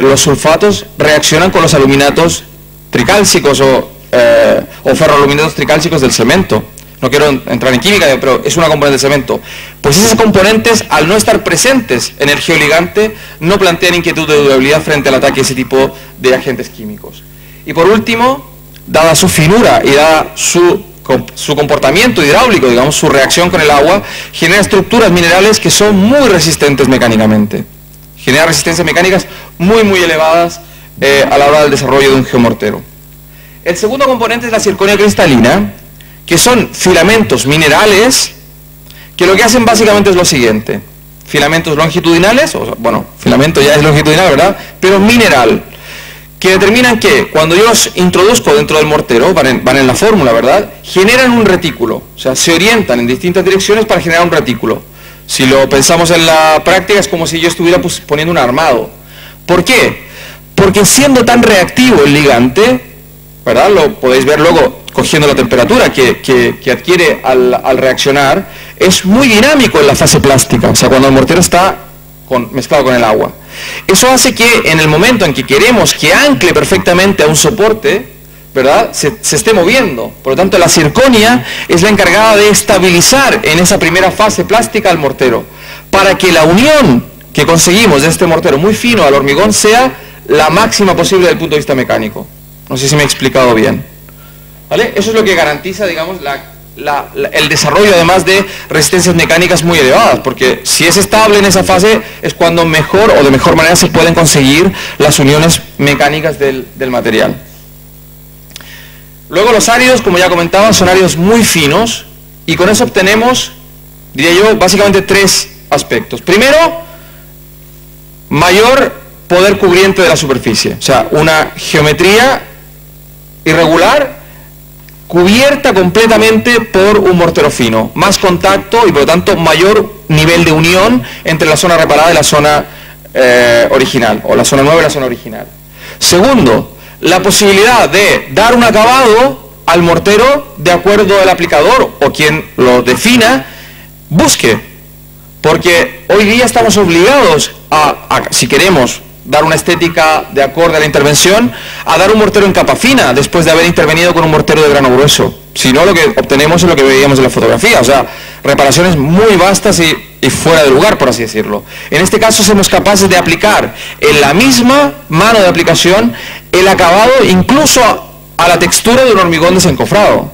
los sulfatos reaccionan con los aluminatos tricálcicos o ferroaluminatos tricálcicos del cemento. No quiero entrar en química, pero es una componente del cemento. Pues esas componentes, al no estar presentes en el geoligante, no plantean inquietud de durabilidad frente al ataque de ese tipo de agentes químicos. Y por último, dada su finura y dada su comportamiento hidráulico, digamos, su reacción con el agua, genera estructuras minerales que son muy resistentes mecánicamente. Genera resistencias mecánicas muy, muy elevadas a la hora del desarrollo de un geomortero. El segundo componente es la zirconia cristalina, que son filamentos minerales que lo que hacen básicamente es lo siguiente. Filamentos longitudinales, bueno, filamento ya es longitudinal, ¿verdad? Pero mineral, que determinan que cuando yo los introduzco dentro del mortero, van en la fórmula, ¿verdad? Generan un retículo, o sea, se orientan en distintas direcciones para generar un retículo. Si lo pensamos en la práctica es como si yo estuviera poniendo un armado. ¿Por qué? Porque siendo tan reactivo el ligante, ¿verdad? Lo podéis ver luego cogiendo la temperatura que adquiere al reaccionar, es muy dinámico en la fase plástica, o sea, cuando el mortero está mezclado con el agua. Eso hace que en el momento en que queremos que ancle perfectamente a un soporte, ¿verdad?, se esté moviendo. Por lo tanto, la zirconia es la encargada de estabilizar en esa primera fase plástica al mortero, para que la unión que conseguimos de este mortero muy fino al hormigón sea la máxima posible desde el punto de vista mecánico. No sé si me he explicado bien. ¿Vale? Eso es lo que garantiza, digamos, el desarrollo además de resistencias mecánicas muy elevadas, porque si es estable en esa fase es cuando mejor o de mejor manera se pueden conseguir las uniones mecánicas del material. Luego los áridos, como ya comentaba, son áridos muy finos y con eso obtenemos, diría yo, básicamente tres aspectos. Primero, mayor poder cubriente de la superficie, o sea, una geometría irregular cubierta completamente por un mortero fino, más contacto y por lo tanto mayor nivel de unión entre la zona reparada y la zona original, o la zona nueva y la zona original. Segundo, la posibilidad de dar un acabado al mortero de acuerdo al aplicador o quien lo defina busque, porque hoy día estamos obligados si queremos dar una estética de acorde a la intervención, a dar un mortero en capa fina después de haber intervenido con un mortero de grano grueso. Si no, lo que obtenemos es lo que veíamos en la fotografía, o sea, reparaciones muy vastas y fuera de lugar, por así decirlo. En este caso somos capaces de aplicar en la misma mano de aplicación el acabado incluso a la textura de un hormigón desencofrado.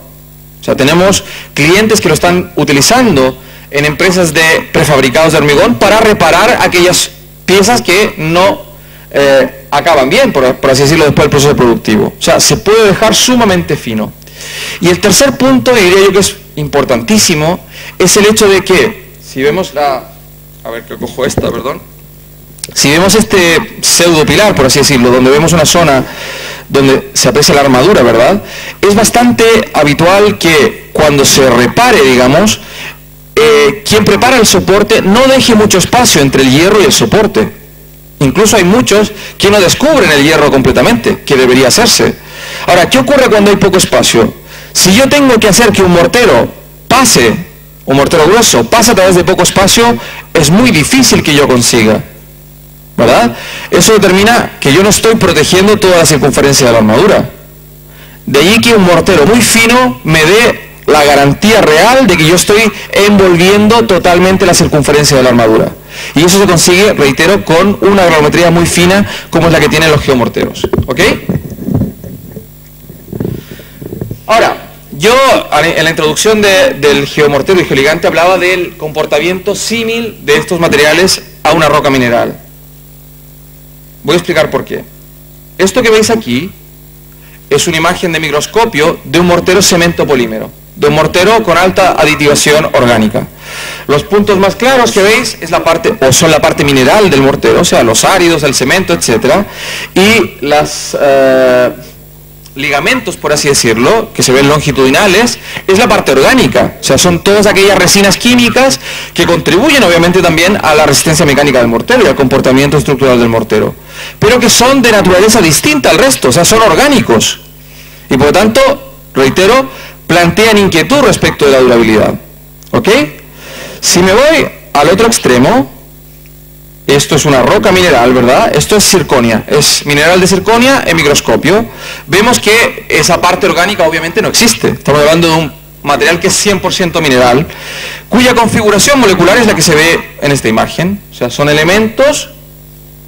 O sea, tenemos clientes que lo están utilizando en empresas de prefabricados de hormigón para reparar aquellas piezas que no acaban bien, por así decirlo, después del proceso productivo. O sea, se puede dejar sumamente fino. Y el tercer punto, y diría yo que es importantísimo, es el hecho de que, si vemos a ver que cojo esta, perdón. Si vemos este pseudo pilar, por así decirlo, donde vemos una zona donde se aprecia la armadura, ¿verdad? Es bastante habitual que cuando se repare, digamos, quien prepara el soporte no deje mucho espacio entre el hierro y el soporte. Incluso hay muchos que no descubren el hierro completamente, que debería hacerse. Ahora, ¿qué ocurre cuando hay poco espacio? Si yo tengo que hacer que un mortero grueso, pase a través de poco espacio, es muy difícil que yo consiga, ¿verdad? Eso determina que yo no estoy protegiendo toda la circunferencia de la armadura. De allí que un mortero muy fino me dé la garantía real de que yo estoy envolviendo totalmente la circunferencia de la armadura. Y eso se consigue, reitero, con una granulometría muy fina como es la que tienen los geomorteros. ¿Ok? Ahora, yo en la introducción del geomortero y geoligante hablaba del comportamiento símil de estos materiales a una roca mineral. Voy a explicar por qué. Esto que veis aquí es una imagen de microscopio de un mortero cemento polímero, de un mortero con alta aditivación orgánica. Los puntos más claros que veis son la parte mineral del mortero, o sea, los áridos, el cemento, etcétera, y los ligamentos, por así decirlo, que se ven longitudinales, es la parte orgánica, o sea, son todas aquellas resinas químicas que contribuyen obviamente también a la resistencia mecánica del mortero y al comportamiento estructural del mortero, pero que son de naturaleza distinta al resto, o sea, son orgánicos, y por lo tanto, reitero, plantean inquietud respecto de la durabilidad. ¿Ok? Si me voy al otro extremo, esto es una roca mineral, ¿verdad? Esto es zirconia, es mineral de zirconia en microscopio. Vemos que esa parte orgánica obviamente no existe. Estamos hablando de un material que es 100% mineral, cuya configuración molecular es la que se ve en esta imagen. O sea, son elementos,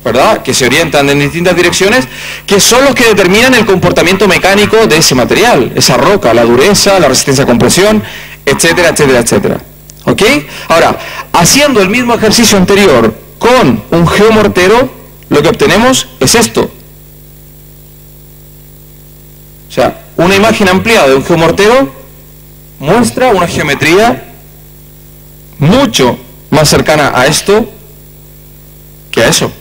¿verdad?, que se orientan en distintas direcciones, que son los que determinan el comportamiento mecánico de ese material, esa roca, la dureza, la resistencia a compresión, etcétera, etcétera, etcétera. ¿Ok? Ahora, haciendo el mismo ejercicio anterior con un geomortero, lo que obtenemos es esto. O sea, una imagen ampliada de un geomortero muestra una geometría mucho más cercana a esto que a eso,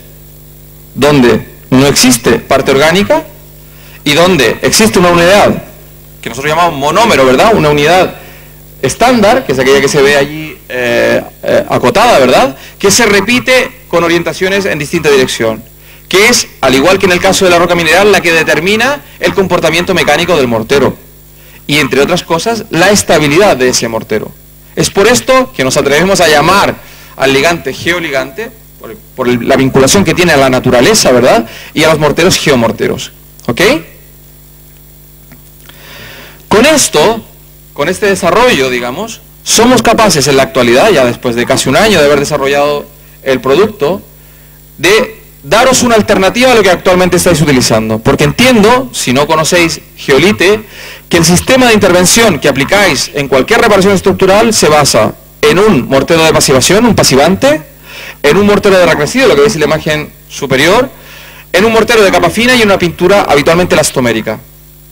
donde no existe parte orgánica y donde existe una unidad que nosotros llamamos monómero, ¿verdad? Una unidad estándar, que es aquella que se ve allí acotada, ¿verdad?, que se repite con orientaciones en distinta dirección, que es, al igual que en el caso de la roca mineral, la que determina el comportamiento mecánico del mortero y, entre otras cosas, la estabilidad de ese mortero. Es por esto que nos atrevemos a llamar al ligante geoligante, por la vinculación que tiene a la naturaleza, ¿verdad?, y a los morteros geomorteros. ¿Ok? Con esto, con este desarrollo, digamos, somos capaces en la actualidad, ya después de casi un año de haber desarrollado el producto, de daros una alternativa a lo que actualmente estáis utilizando. Porque entiendo, si no conocéis Geolite, que el sistema de intervención que aplicáis en cualquier reparación estructural se basa en un mortero de pasivación, un pasivante, en un mortero de recrecido, lo que veis en la imagen superior, en un mortero de capa fina y en una pintura habitualmente elastomérica.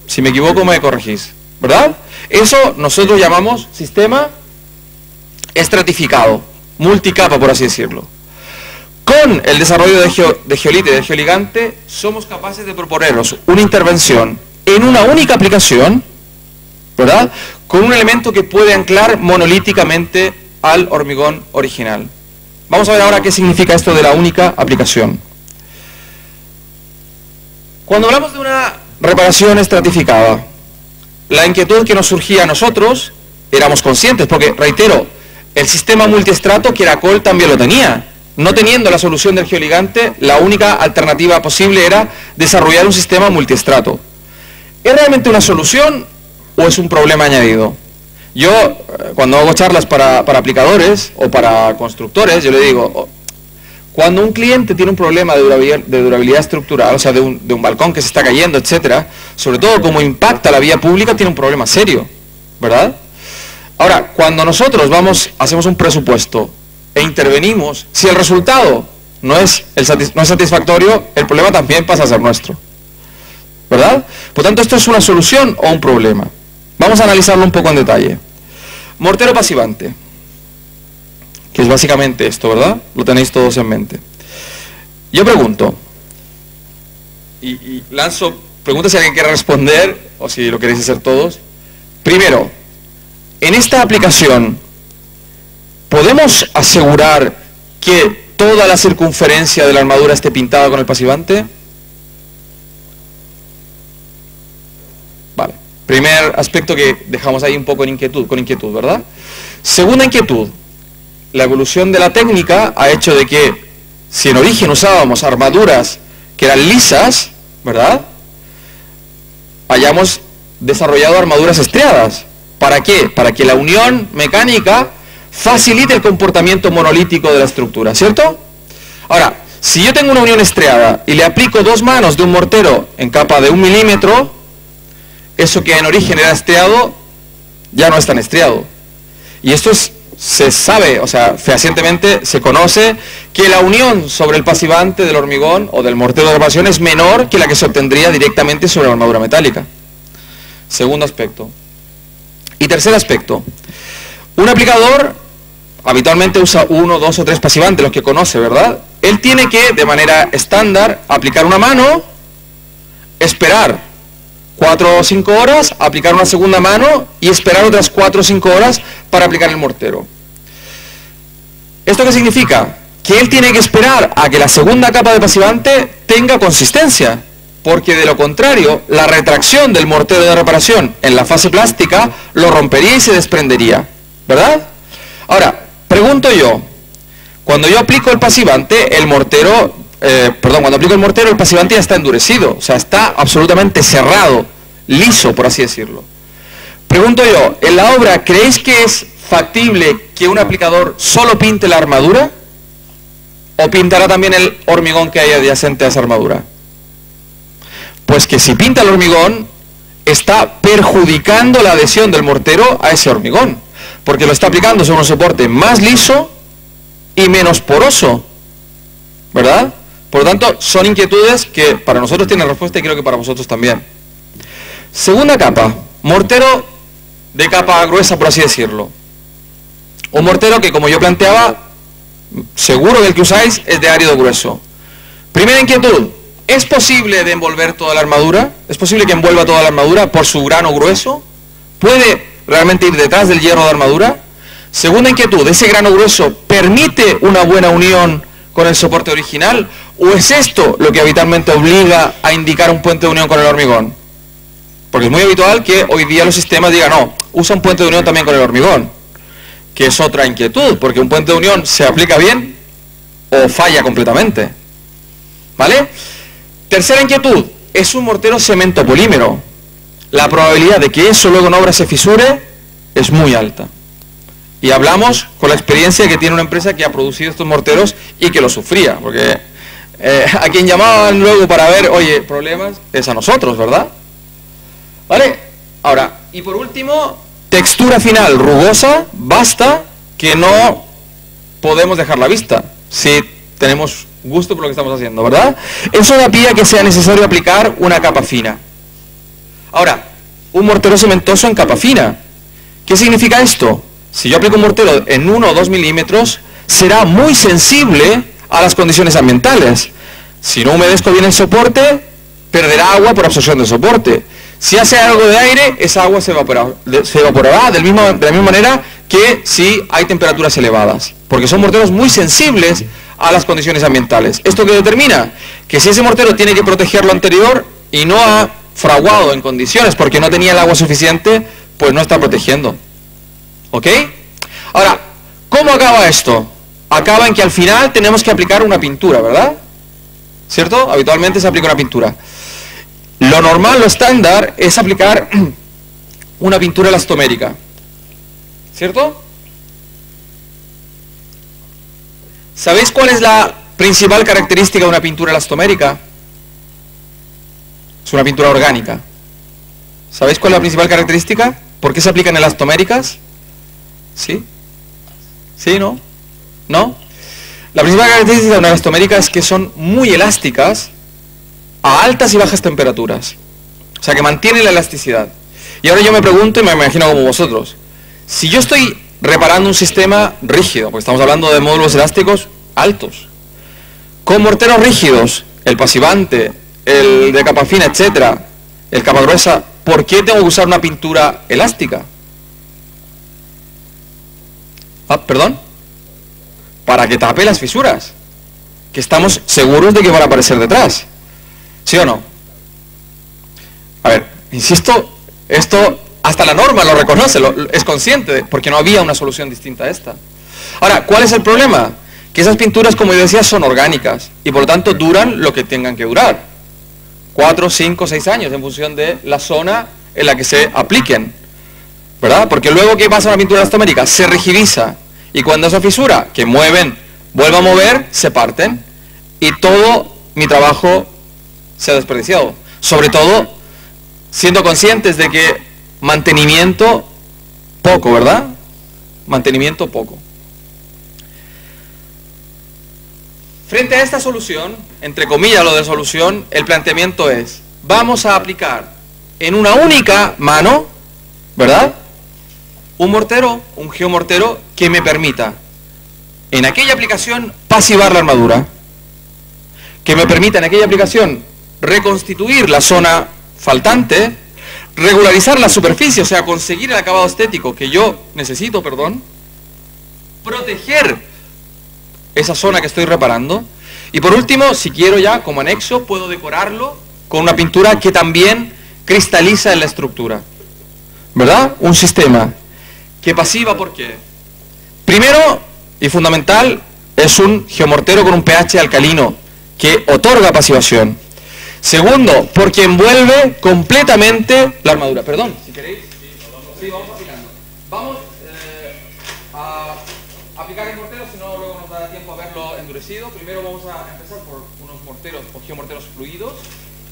Si me equivoco me corregís, ¿verdad? Eso nosotros llamamos sistema estratificado, multicapa, por así decirlo. Con el desarrollo de geolite y de geoligante, somos capaces de proponeros una intervención en una única aplicación, ¿verdad?, con un elemento que puede anclar monolíticamente al hormigón original. Vamos a ver ahora qué significa esto de la única aplicación. Cuando hablamos de una reparación estratificada, la inquietud que nos surgía a nosotros, éramos conscientes, porque, reitero, el sistema multiestrato Queracol también lo tenía. No teniendo la solución del geoligante, la única alternativa posible era desarrollar un sistema multiestrato. ¿Es realmente una solución o es un problema añadido? Yo, cuando hago charlas para aplicadores o para constructores, yo le digo, cuando un cliente tiene un problema de durabilidad estructural, o sea, de un balcón que se está cayendo, etcétera, sobre todo como impacta la vía pública, tiene un problema serio, ¿verdad? Ahora, cuando nosotros hacemos un presupuesto e intervenimos, si el resultado no es satisfactorio, el problema también pasa a ser nuestro, ¿verdad? Por tanto, ¿esto es una solución o un problema? Vamos a analizarlo un poco en detalle. Mortero pasivante, que es básicamente esto, ¿verdad? Lo tenéis todos en mente. Yo pregunto, y lanzo preguntas si alguien quiere responder, o si lo queréis hacer todos. Primero, en esta aplicación, ¿podemos asegurar que toda la circunferencia de la armadura esté pintada con el pasivante? Vale. Primer aspecto que dejamos ahí un poco con inquietud, ¿verdad? Segunda inquietud. La evolución de la técnica ha hecho de que, si en origen usábamos armaduras que eran lisas, ¿verdad?, hayamos desarrollado armaduras estriadas. ¿Para qué? Para que la unión mecánica facilite el comportamiento monolítico de la estructura, ¿cierto? Ahora, si yo tengo una unión estriada y le aplico 2 manos de un mortero en capa de 1 milímetro, eso que en origen era estriado, ya no es tan estriado. Y esto se sabe, o sea, fehacientemente se conoce que la unión sobre el pasivante del hormigón o del mortero de reparación es menor que la que se obtendría directamente sobre la armadura metálica. Segundo aspecto. Y tercer aspecto. Un aplicador habitualmente usa 1, 2 o 3 pasivantes, los que conoce, ¿verdad? Él tiene que, de manera estándar, aplicar una mano, esperar 4 o 5 horas, aplicar una segunda mano y esperar otras 4 o 5 horas para aplicar el mortero. ¿Esto qué significa? Que él tiene que esperar a que la segunda capa de pasivante tenga consistencia, porque de lo contrario, la retracción del mortero de reparación en la fase plástica lo rompería y se desprendería, ¿verdad? Ahora, pregunto yo, cuando yo aplico el pasivante, cuando aplico el mortero, el pasivante ya está endurecido, o sea, está absolutamente cerrado, liso, por así decirlo. Pregunto yo, ¿en la obra creéis que es factible que un aplicador solo pinte la armadura? ¿O pintará también el hormigón que hay adyacente a esa armadura? Pues que si pinta el hormigón, está perjudicando la adhesión del mortero a ese hormigón, porque lo está aplicando sobre un soporte más liso y menos poroso, ¿verdad? Por lo tanto, son inquietudes que para nosotros tienen respuesta y creo que para vosotros también. Segunda capa, mortero de capa gruesa, por así decirlo. Un mortero que, como yo planteaba, seguro que el que usáis es de árido grueso. Primera inquietud, ¿es posible de envolver toda la armadura? ¿Es posible que envuelva toda la armadura por su grano grueso? ¿Puede realmente ir detrás del hierro de armadura? Segunda inquietud, ¿ese grano grueso permite una buena unión con el soporte original? ¿O es esto lo que habitualmente obliga a indicar un puente de unión con el hormigón? Porque es muy habitual que hoy día los sistemas digan, no, usa un puente de unión también con el hormigón, que es otra inquietud, porque un puente de unión se aplica bien o falla completamente, ¿vale? Tercera inquietud, es un mortero cemento polímero. La probabilidad de que eso luego en obra se fisure es muy alta. Y hablamos con la experiencia que tiene una empresa que ha producido estos morteros y que lo sufría, porque a quien llamaban luego para ver, oye, problemas, es a nosotros, ¿verdad? ¿Vale? Ahora, y por último, textura final rugosa, basta, que no podemos dejar la vista, si tenemos gusto por lo que estamos haciendo, ¿verdad? Eso da pie a que sea necesario aplicar una capa fina. Ahora, un mortero cementoso en capa fina. ¿Qué significa esto? Si yo aplico un mortero en 1 o 2 milímetros, será muy sensible a las condiciones ambientales. Si no humedezco bien el soporte, perderá agua por absorción del soporte. Si hace algo de aire, esa agua se evaporará de la misma manera que si hay temperaturas elevadas, porque son morteros muy sensibles a las condiciones ambientales. ¿Esto qué determina? Que si ese mortero tiene que proteger lo anterior y no ha fraguado en condiciones porque no tenía el agua suficiente, pues no está protegiendo. ¿Ok? Ahora, ¿cómo acaba esto? Acaba en que al final tenemos que aplicar una pintura, ¿verdad? ¿Cierto? Habitualmente se aplica una pintura. Lo normal, lo estándar, es aplicar una pintura elastomérica. ¿Cierto? ¿Sabéis cuál es la principal característica de una pintura elastomérica? Es una pintura orgánica. ¿Sabéis cuál es la principal característica? ¿Por qué se aplican elastoméricas? ¿Sí? ¿Sí? ¿No? ¿No? La principal característica de una elastomérica es que son muy elásticas a altas y bajas temperaturas. O sea, que mantiene la elasticidad. Y ahora yo me pregunto, y me imagino como vosotros, si yo estoy reparando un sistema rígido, porque estamos hablando de módulos elásticos altos, con morteros rígidos, el pasivante, el de capa fina, etcétera, el capa gruesa, ¿por qué tengo que usar una pintura elástica? ¿Perdón? Para que tape las fisuras, que estamos seguros de que van a aparecer detrás. ¿Sí o no? A ver, insisto, esto hasta la norma lo reconoce, es consciente, porque no había una solución distinta a esta. Ahora, ¿cuál es el problema? Que esas pinturas, como yo decía, son orgánicas y por lo tanto duran lo que tengan que durar. 4, 5, 6 años en función de la zona en la que se apliquen, ¿verdad? Porque luego, ¿qué pasa en la pintura elastomérica? Se rigidiza y cuando esa fisura que mueven vuelva a mover, se parten y todo mi trabajo se ha desperdiciado. Sobre todo siendo conscientes de que mantenimiento poco, ¿verdad? Mantenimiento poco. Frente a esta solución, entre comillas lo de solución, el planteamiento es, vamos a aplicar en una única mano, ¿verdad? Un mortero, un geomortero que me permita, en aquella aplicación, pasivar la armadura, que me permita en aquella aplicación reconstituir la zona faltante, regularizar la superficie, o sea, conseguir el acabado estético que yo necesito, proteger esa zona que estoy reparando, y por último, si quiero ya, como anexo, puedo decorarlo con una pintura que también cristaliza en la estructura, ¿verdad? Un sistema que pasiva, ¿por qué? Primero, y fundamental, es un geomortero con un pH alcalino, que otorga pasivación. Segundo, porque envuelve completamente la armadura. Perdón, si queréis. Sí, vamos aplicando. Vamos a aplicar el mortero, si no luego nos dará tiempo a verlo endurecido. Primero vamos a empezar por unos morteros o geomorteros fluidos.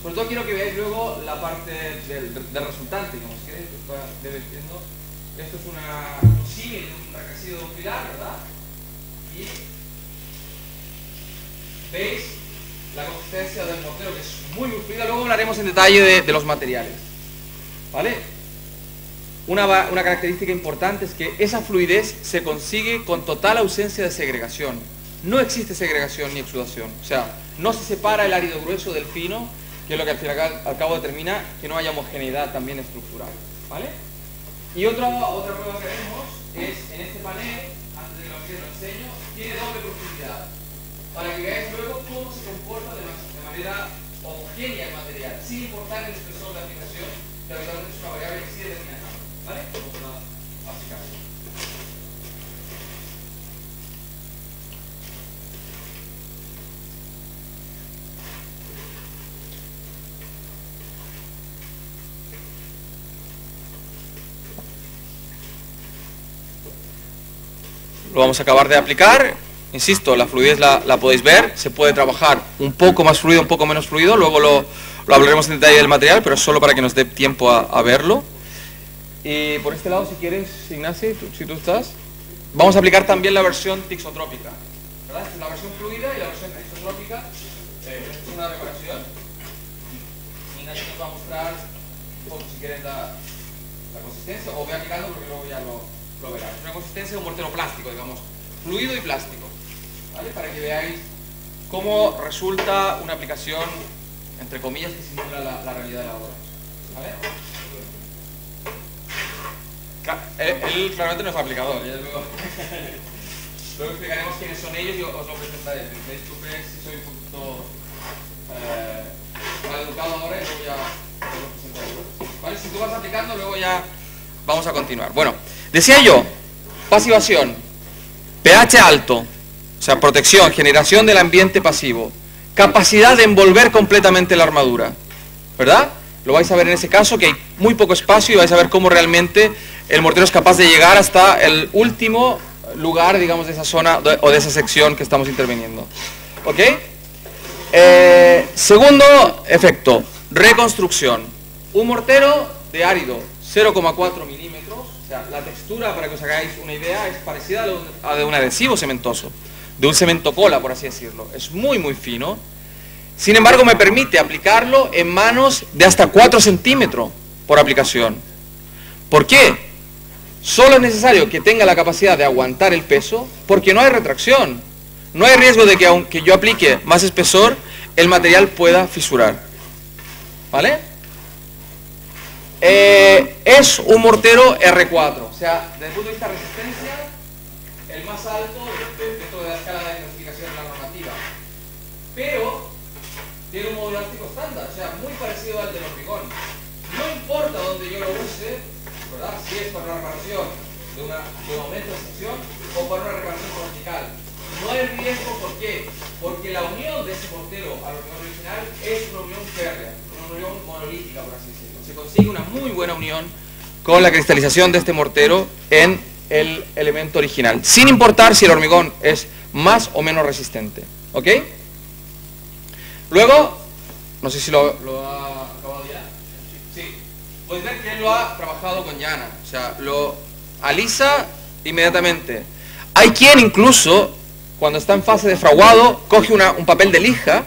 Sobre todo quiero que veáis luego la parte del resultante, como si queréis, viendo. Esto es un símil, un recrecido de un pilar, ¿verdad? Y veis la consistencia del mortero, que es muy fluida. Luego hablaremos en detalle de los materiales, ¿vale? Una característica importante es que esa fluidez se consigue con total ausencia de segregación. No existe segregación ni exudación, o sea, no se separa el árido grueso del fino, que es lo que al fin y al cabo determina que no haya homogeneidad también estructural, ¿vale? Y otra prueba que haremos es en este panel, antes de que lo enseño, tiene doble profundidad, para que veáis luego cómo se comporta de manera homogénea el material, sin importar el espesor de aplicación, que habitualmente es una variable que sí determina el cambio, ¿vale? Vamos a aplicar. Lo vamos a acabar de aplicar. Insisto, la fluidez la podéis ver, se puede trabajar un poco más fluido, un poco menos fluido, luego lo hablaremos en detalle del material, pero es solo para que nos dé tiempo a verlo. Y por este lado, si quieres, Ignacio, si tú estás, vamos a aplicar también la versión tixotrópica, ¿verdad? Esta es la versión fluida y la versión tixotrópica es una reparación. Ignacio nos va a mostrar un poco, si quieres, la consistencia, o voy aplicando porque luego ya lo verás. Es una consistencia de un mortero plástico, digamos, fluido y plástico. ¿vale? Para que veáis cómo resulta una aplicación, entre comillas, que simula la realidad de la obra. ¿Vale? Él claramente no es aplicador, ya luego, luego explicaremos quiénes son ellos y os lo presentaré. Me disculpe si soy un poquito mal educado ahora y luego ya os lo presentaré. ¿Vale? Si tú vas aplicando, luego ya vamos a continuar. Bueno, decía yo, pasivación, pH alto, o sea, protección, generación del ambiente pasivo, capacidad de envolver completamente la armadura, ¿verdad? Lo vais a ver en ese caso, que hay muy poco espacio y vais a ver cómo realmente el mortero es capaz de llegar hasta el último lugar, digamos, de esa zona o de esa sección que estamos interviniendo. ¿Ok? Segundo efecto, reconstrucción. Un mortero de árido 0,4 milímetros, o sea, la textura, para que os hagáis una idea, es parecida a la de un adhesivo cementoso, de un cemento cola, por así decirlo. Es muy, muy fino. Sin embargo, me permite aplicarlo en manos de hasta 4 centímetros por aplicación. ¿Por qué? Solo es necesario que tenga la capacidad de aguantar el peso, porque no hay retracción. No hay riesgo de que aunque yo aplique más espesor, el material pueda fisurar. ¿Vale? Es un mortero R4, o sea, desde el punto de vista de resistencia, el más alto dentro de la escala de clasificación de la normativa. Pero tiene un módulo elástico estándar, o sea, muy parecido al del hormigón. No importa dónde yo lo use, ¿verdad? Si es para una reparación de un aumento de sección o para una reparación vertical. No hay riesgo, ¿por qué? Porque la unión de ese mortero al hormigón original es una unión férrea, una unión monolítica, por así decirlo. Se consigue una muy buena unión con la cristalización de este mortero en el elemento original, sin importar si el hormigón es más o menos resistente. ¿Ok? Luego, no sé si lo ha acabado ya. Sí. Podéis ver que él lo ha trabajado con llana, o sea, lo alisa inmediatamente. Hay quien incluso, cuando está en fase de fraguado, coge un papel de lija,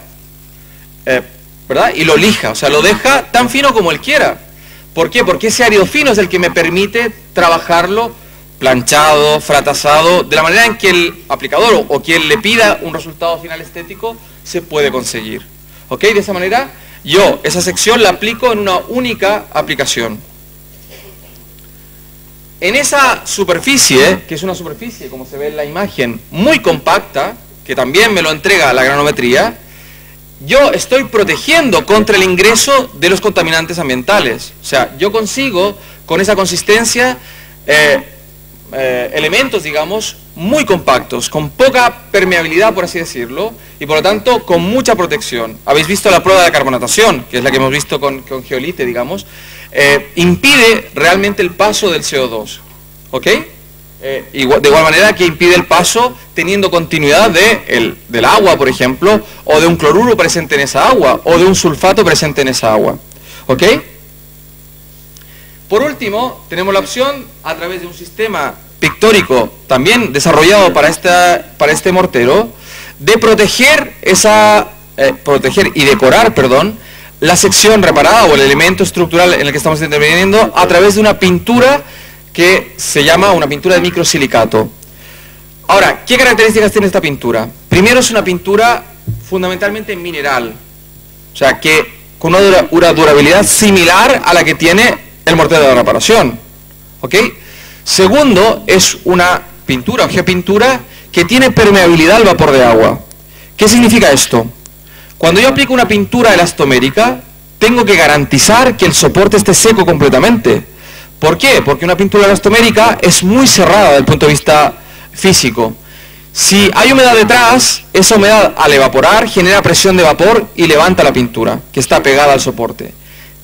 ¿verdad? Y lo lija, o sea, lo deja tan fino como él quiera. ¿Por qué? Porque ese árido fino es el que me permite trabajarlo planchado, fratasado, de la manera en que el aplicador o quien le pida un resultado final estético se puede conseguir. ¿Ok? De esa manera, yo esa sección la aplico en una única aplicación. En esa superficie, que es una superficie, como se ve en la imagen, muy compacta, que también me lo entrega la granometría, yo estoy protegiendo contra el ingreso de los contaminantes ambientales. O sea, yo consigo con esa consistencia elementos, digamos, muy compactos, con poca permeabilidad, por así decirlo, y por lo tanto con mucha protección. Habéis visto la prueba de carbonatación, que es la que hemos visto con geolite, digamos, impide realmente el paso del CO2, ¿ok? De igual manera que impide el paso teniendo continuidad del agua, por ejemplo, o de un cloruro presente en esa agua, o de un sulfato presente en esa agua, ¿ok? Por último, tenemos la opción, a través de un sistema pictórico también desarrollado para este mortero, de proteger y decorar, perdón, la sección reparada o el elemento estructural en el que estamos interviniendo a través de una pintura que se llama una pintura de microsilicato. Ahora, ¿qué características tiene esta pintura? Primero, es una pintura fundamentalmente mineral, o sea, que con una durabilidad similar a la que tiene el mortero de reparación, ¿ok? Segundo, es una pintura o geopintura que tiene permeabilidad al vapor de agua. ¿Qué significa esto? Cuando yo aplico una pintura elastomérica, tengo que garantizar que el soporte esté seco completamente. ¿Por qué? Porque una pintura elastomérica es muy cerrada desde el punto de vista físico. Si hay humedad detrás, esa humedad al evaporar genera presión de vapor y levanta la pintura, que está pegada al soporte.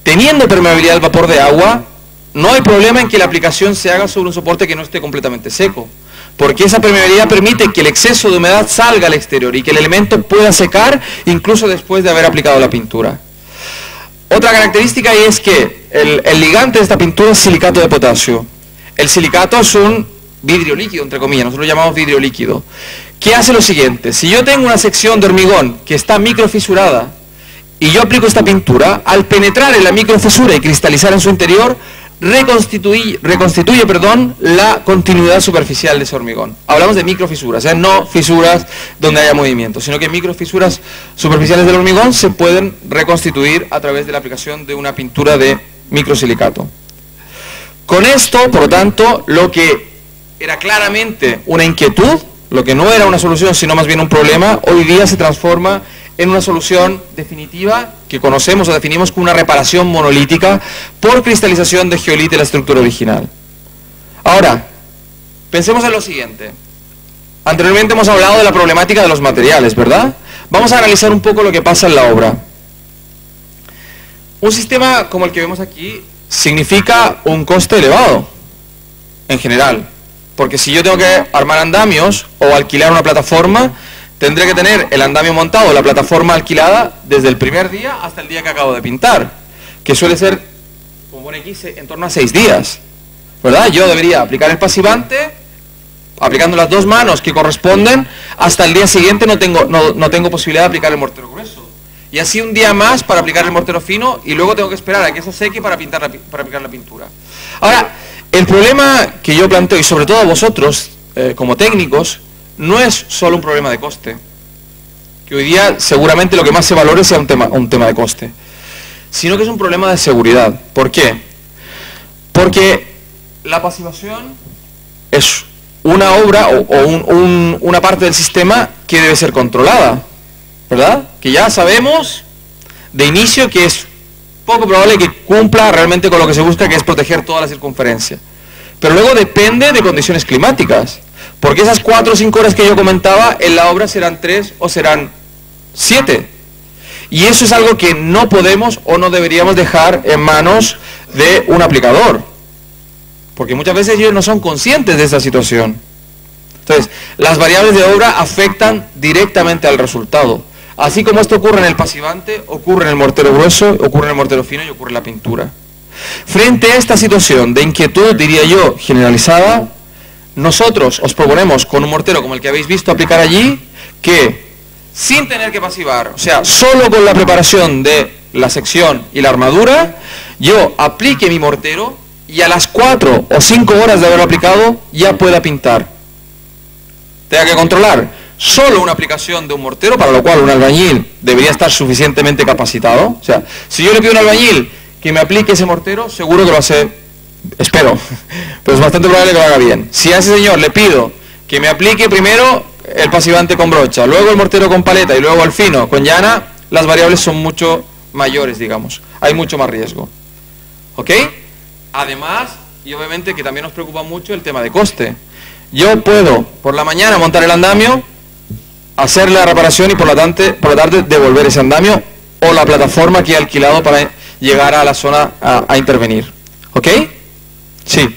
Teniendo permeabilidad al vapor de agua, no hay problema en que la aplicación se haga sobre un soporte que no esté completamente seco, porque esa permeabilidad permite que el exceso de humedad salga al exterior y que el elemento pueda secar incluso después de haber aplicado la pintura. Otra característica es que el ligante de esta pintura es silicato de potasio. El silicato es un vidrio líquido, entre comillas, nosotros lo llamamos vidrio líquido, que hace lo siguiente: si yo tengo una sección de hormigón que está microfisurada y yo aplico esta pintura, al penetrar en la microfisura y cristalizar en su interior, reconstituye la continuidad superficial de ese hormigón. Hablamos de microfisuras, no fisuras donde haya movimiento, sino que microfisuras superficiales del hormigón se pueden reconstituir a través de la aplicación de una pintura de microsilicato. Con esto, por lo tanto, lo que era claramente una inquietud, lo que no era una solución sino más bien un problema, hoy día se transforma en una solución definitiva que conocemos o definimos como una reparación monolítica por cristalización de geolite de la estructura original. Ahora, pensemos en lo siguiente. Anteriormente hemos hablado de la problemática de los materiales, ¿verdad? Vamos a analizar un poco lo que pasa en la obra. Un sistema como el que vemos aquí significa un coste elevado, en general. Porque si yo tengo que armar andamios o alquilar una plataforma, tendré que tener el andamio montado, la plataforma alquilada, desde el primer día hasta el día que acabo de pintar, que suele ser, como pone aquí, en torno a 6 días, ¿verdad? Yo debería aplicar el pasivante, aplicando las 2 manos que corresponden, hasta el día siguiente no tengo posibilidad de aplicar el mortero grueso. Y así un día más para aplicar el mortero fino, y luego tengo que esperar a que eso seque para aplicar la pintura. Ahora, el problema que yo planteo, y sobre todo a vosotros, como técnicos, no es solo un problema de coste, que hoy día seguramente lo que más se valore sea un tema de coste, sino que es un problema de seguridad. ¿Por qué? Porque la pasivación es una obra o una parte del sistema que debe ser controlada, ¿verdad? Que ya sabemos de inicio que es poco probable que cumpla realmente con lo que se busca, que es proteger toda la circunferencia. Pero luego depende de condiciones climáticas, porque esas 4 o 5 horas que yo comentaba en la obra serán 3 o serán 7. Y eso es algo que no podemos o no deberíamos dejar en manos de un aplicador, porque muchas veces ellos no son conscientes de esa situación. Entonces, las variables de obra afectan directamente al resultado. Así como esto ocurre en el pasivante, ocurre en el mortero grueso, ocurre en el mortero fino y ocurre en la pintura. Frente a esta situación de inquietud, diría yo, generalizada, nosotros os proponemos con un mortero como el que habéis visto aplicar allí, que sin tener que pasivar, o sea, solo con la preparación de la sección y la armadura, yo aplique mi mortero y a las 4 o 5 horas de haberlo aplicado ya pueda pintar. Tenga que controlar solo una aplicación de un mortero, para lo cual un albañil debería estar suficientemente capacitado. O sea, si yo le pido a un albañil que me aplique ese mortero, seguro que lo hace, espero, pero es bastante probable que lo haga bien. Si a ese señor le pido que me aplique primero el pasivante con brocha, luego el mortero con paleta y luego el fino con llana, las variables son mucho mayores, digamos. Hay mucho más riesgo. ¿Ok? Además, y obviamente que también nos preocupa mucho el tema de coste. Yo puedo por la mañana montar el andamio, hacer la reparación y por la tarde devolver ese andamio o la plataforma que he alquilado para llegar a la zona a intervenir. ¿Ok? Sí.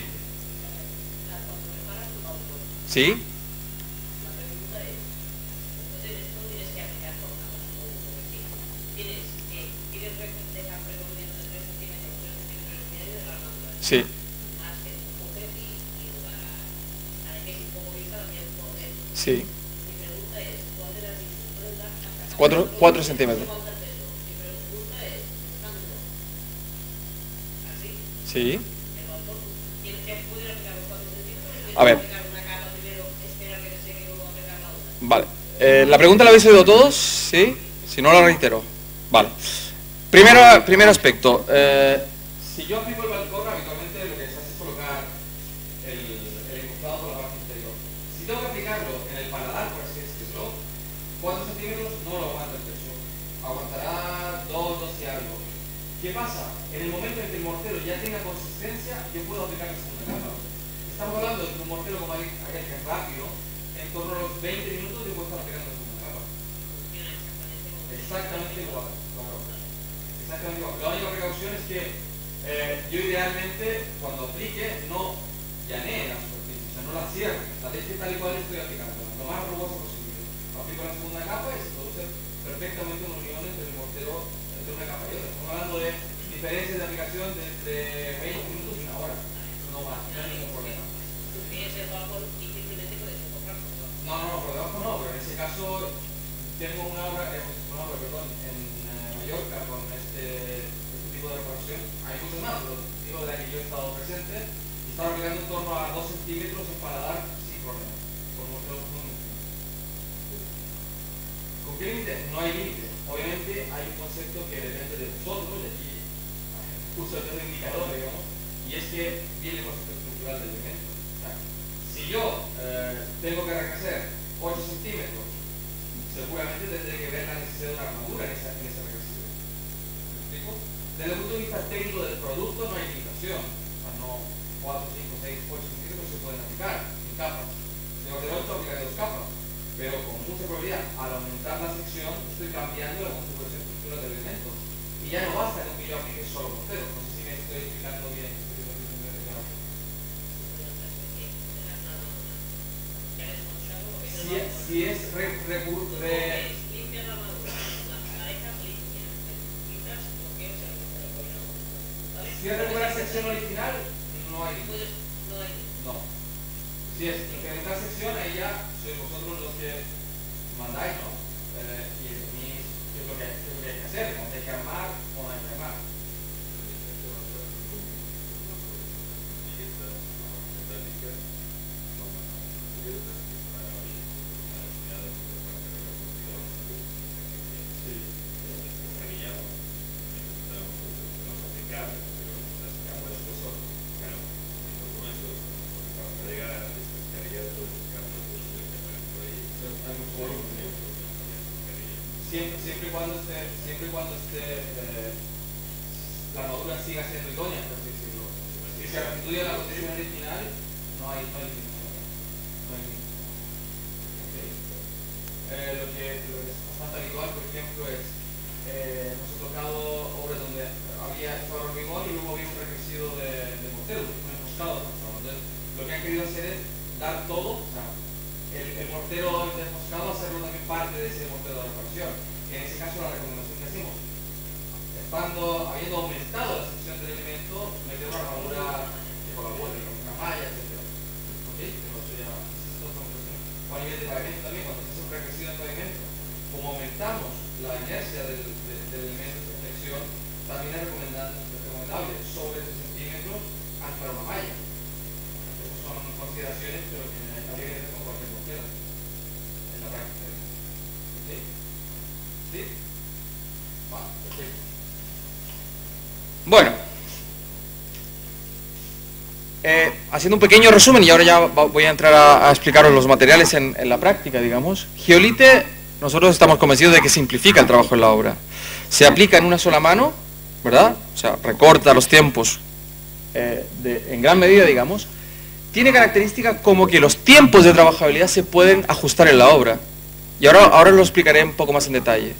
¿Sí? Sí. Sí. 4 centímetros. Sí. A ver. Vale. ¿La pregunta la habéis oído todos? Sí. Si no, la reitero. Vale. Primer aspecto. Si yo aplico el balcón, habitualmente lo que se hace es colocar el encofrado por la parte interior. Si tengo que aplicarlo en el paladar, por así decirlo, 4 centímetros no lo aguanta el peso. Aguantará 2 y algo. ¿Qué pasa? En el momento en que el mortero ya tenga consistencia, yo puedo aplicar la segunda capa. Estamos hablando de que un mortero como aquel que es rápido, en torno a los 20 minutos yo puedo estar aplicando la segunda capa. Exactamente igual. Exactamente igual. La única precaución es que yo idealmente, cuando aplique, no llanee la superficie, o sea, no la cierre, la deje tal y cual estoy aplicando, lo más rugoso posible. Aplico la segunda capa y se produce perfectamente una unión entre el mortero, entre una capa y otra. Estamos hablando de diferencias de aplicación de entre 20 minutos y 1 hora, no más, no hay ningún problema. No, por debajo no, pero en ese caso tengo una obra, en Mallorca con este tipo de reparación. Hay muchos más, pero digo, ejemplo de la que yo he estado presente, estaba aplicando en torno a 2 centímetros en paladar sin problema, con morteros muy. ¿Con qué límite? No hay límite. Obviamente hay un concepto que depende de vosotros, y aquí uso el indicador, digamos, y es que viene el concepto estructural del elemento. O sea, si yo tengo que recaser 8 centímetros, seguramente tendré que ver la necesidad de una armadura en ese regresivo. ¿Me explico? Desde el punto de vista técnico del producto no hay limitación. O sea, no 4, 5, 6, 8 centímetros se pueden aplicar en capas. Si tengo de 8, aplicaré 2 capas. Pero con mucha probabilidad, al aumentar la sección, estoy cambiando la configuración estructural del elemento. Y ya no basta con que yo aplique solo mortero. No sé si me estoy explicando bien. Si es regular sección original, no hay. No. Si es incrementar sección, ahí ya sois vosotros los que mandáis, ¿no? Y definís qué es lo que hay que hacer, cuando hay que armar o no hay que armar. Siempre y cuando la armadura siga siendo idónea, por así decirlo. Si se restituye la posición original, no hay limitación. Okay. Lo que es bastante habitual, por ejemplo, es hemos tocado obras donde había estado hormigón y luego había un requerido de mortero, un enroscado. Entonces, lo que han querido hacer es dar todo, o sea, el mortero enroscado, hacerlo también parte de ese mortero de reparación. En ese caso, la recomendación que hacemos, habiendo aumentado la sección del elemento, meter una armadura que colabore con una malla, etc. ¿Okay? Pero eso ya, o a nivel de pavimento también, cuando se hace un requerido en pavimento, como aumentamos la inercia del elemento de flexión, también es recomendable sobre 3 centímetros anclar una malla. Esas son consideraciones, pero que habría que hacer con cualquier mortero en la práctica. ¿Okay? ¿Sí? Vale, perfecto. Bueno, haciendo un pequeño resumen, y ahora ya voy a entrar a explicaros los materiales en la práctica, digamos. Geolite, nosotros estamos convencidos de que simplifica el trabajo en la obra. Se aplica en una sola mano, ¿verdad? O sea, recorta los tiempos en gran medida, digamos. Tiene características como que los tiempos de trabajabilidad se pueden ajustar en la obra. Y ahora lo explicaré un poco más en detalle.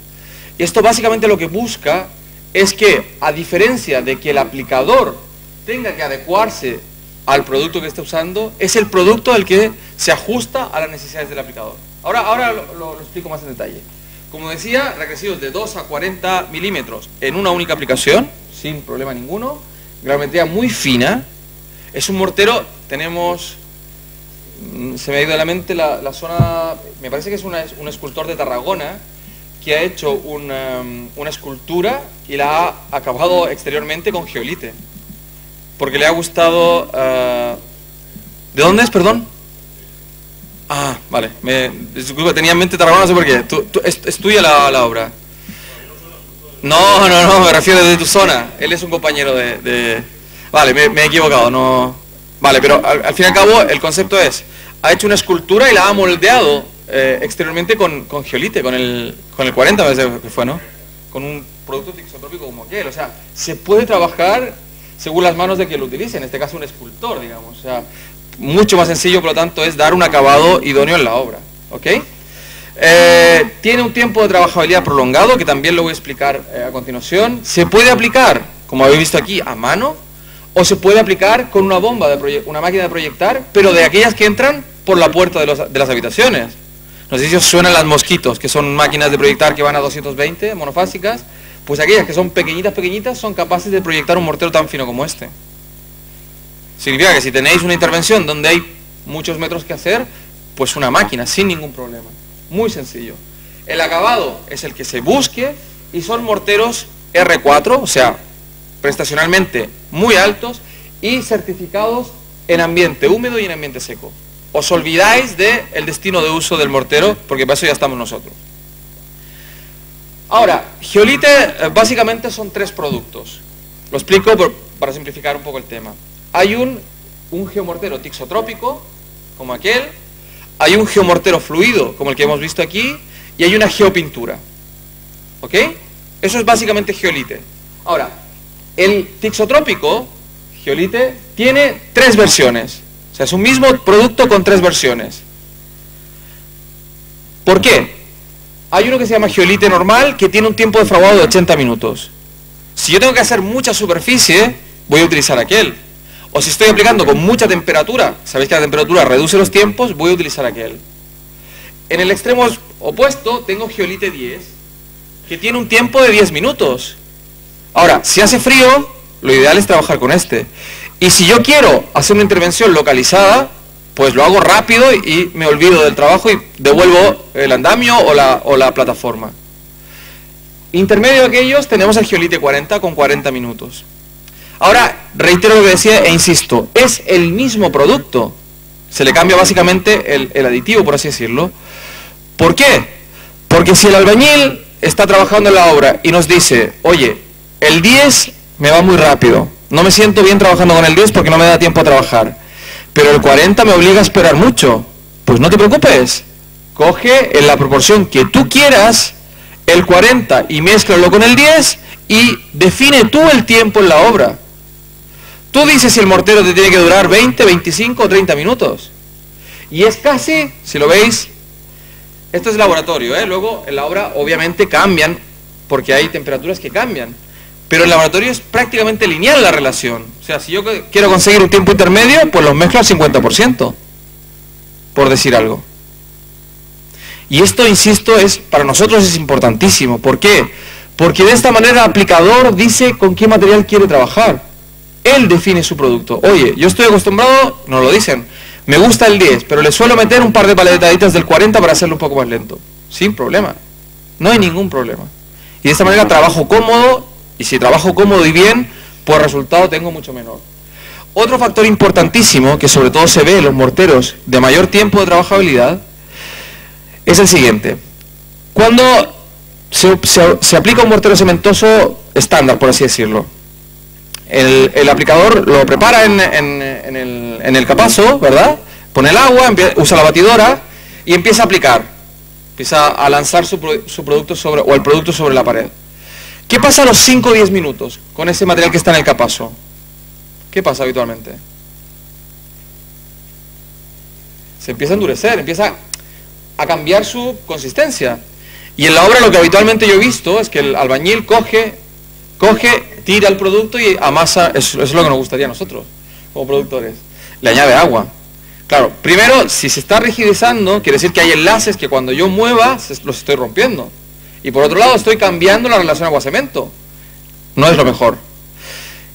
Y esto básicamente lo que busca es que, a diferencia de que el aplicador tenga que adecuarse al producto que está usando, es el producto el que se ajusta a las necesidades del aplicador. Ahora lo explico más en detalle. Como decía, regresivos de 2 a 40 milímetros en una única aplicación, sin problema ninguno. Granulometría muy fina. Es un mortero, tenemos... Se me ha ido de la mente la zona... Me parece que es un escultor de Tarragona que ha hecho una escultura y la ha acabado exteriormente con geolite. Porque le ha gustado... ¿De dónde es, perdón? Ah, vale. Disculpa, tenía en mente Tarragona, no sé por qué. ¿Es tuya la obra? No, me refiero de tu zona. Él es un compañero de... Vale, me he equivocado, no... Vale, pero al fin y al cabo el concepto es... Ha hecho una escultura y la ha moldeado exteriormente con geolite, con el 40, me parece que fue, ¿no? Con un producto isotrópico como aquel. O sea, se puede trabajar según las manos de quien lo utilice, en este caso un escultor, digamos. O sea, mucho más sencillo, por lo tanto, es dar un acabado idóneo en la obra. ¿Ok? Tiene un tiempo de trabajabilidad prolongado, que también lo voy a explicar a continuación. Se puede aplicar, como habéis visto aquí, a mano, o se puede aplicar con una bomba, una máquina de proyectar, pero de aquellas que entran por la puerta de las habitaciones. No sé si os suenan las mosquitos, que son máquinas de proyectar que van a 220, monofásicas. Pues aquellas que son pequeñitas, son capaces de proyectar un mortero tan fino como este. Significa que si tenéis una intervención donde hay muchos metros que hacer, pues una máquina, sin ningún problema. Muy sencillo. El acabado es el que se busque y son morteros R4, o sea, prestacionalmente muy altos y certificados en ambiente húmedo y en ambiente seco. Os olvidáis del destino de uso del mortero, porque para eso ya estamos nosotros. Ahora, Geolite básicamente son 3 productos. Lo explico para simplificar un poco el tema. Hay un geomortero tixotrópico, como aquel, hay un geomortero fluido, como el que hemos visto aquí, y hay una geopintura. ¿Ok? Eso es básicamente Geolite. Ahora, el tixotrópico, Geolite, tiene 3 versiones. O sea, es un mismo producto con 3 versiones. ¿Por qué? Hay uno que se llama Geolite normal, que tiene un tiempo de fraguado de 80 minutos. Si yo tengo que hacer mucha superficie, voy a utilizar aquel. O si estoy aplicando con mucha temperatura, sabéis que la temperatura reduce los tiempos, voy a utilizar aquel. En el extremo opuesto tengo Geolite 10, que tiene un tiempo de 10 minutos. Ahora, si hace frío, lo ideal es trabajar con este. Y si yo quiero hacer una intervención localizada, pues lo hago rápido y me olvido del trabajo y devuelvo el andamio o la plataforma. Intermedio de aquellos tenemos el Geolite 40 con 40 minutos. Ahora, reitero lo que decía e insisto, es el mismo producto. Se le cambia básicamente el aditivo, por así decirlo. ¿Por qué? Porque si el albañil está trabajando en la obra y nos dice, oye, el 10 me va muy rápido, no me siento bien trabajando con el 10 porque no me da tiempo a trabajar, pero el 40 me obliga a esperar mucho, pues no te preocupes, coge en la proporción que tú quieras el 40 y mézclalo con el 10 y define tú el tiempo en la obra. Tú dices si el mortero te tiene que durar 20, 25 o 30 minutos. Y es casi, si lo veis, esto es laboratorio, luego en la obra obviamente cambian, porque hay temperaturas que cambian. Pero en el laboratorio es prácticamente lineal la relación. O sea, si yo quiero conseguir un tiempo intermedio, pues los mezclo al 50%, por decir algo. Y esto, insisto, para nosotros es importantísimo. ¿Por qué? Porque de esta manera el aplicador dice con qué material quiere trabajar. Él define su producto. Oye, yo estoy acostumbrado, nos lo dicen, me gusta el 10, pero le suelo meter un par de paletaditas del 40 para hacerlo un poco más lento. Sin problema. No hay ningún problema. Y de esta manera trabajo cómodo, y si trabajo cómodo y bien, pues el resultado tengo mucho menor. Otro factor importantísimo, que sobre todo se ve en los morteros de mayor tiempo de trabajabilidad, es el siguiente. Cuando se aplica un mortero cementoso estándar, por así decirlo, el aplicador lo prepara en el capazo, ¿verdad? Pone el agua, usa la batidora y empieza a aplicar. Empieza a lanzar su producto el producto sobre la pared. ¿Qué pasa a los 5 o 10 minutos con ese material que está en el capazo? ¿Qué pasa habitualmente? Se empieza a endurecer, empieza a cambiar su consistencia. Y en la obra lo que habitualmente yo he visto es que el albañil coge, tira el producto y amasa, eso es lo que nos gustaría a nosotros, como productores. Le añade agua. Claro, primero, si se está rigidizando, quiere decir que hay enlaces que cuando yo mueva, los estoy rompiendo. Y por otro lado, estoy cambiando la relación agua-cemento. No es lo mejor.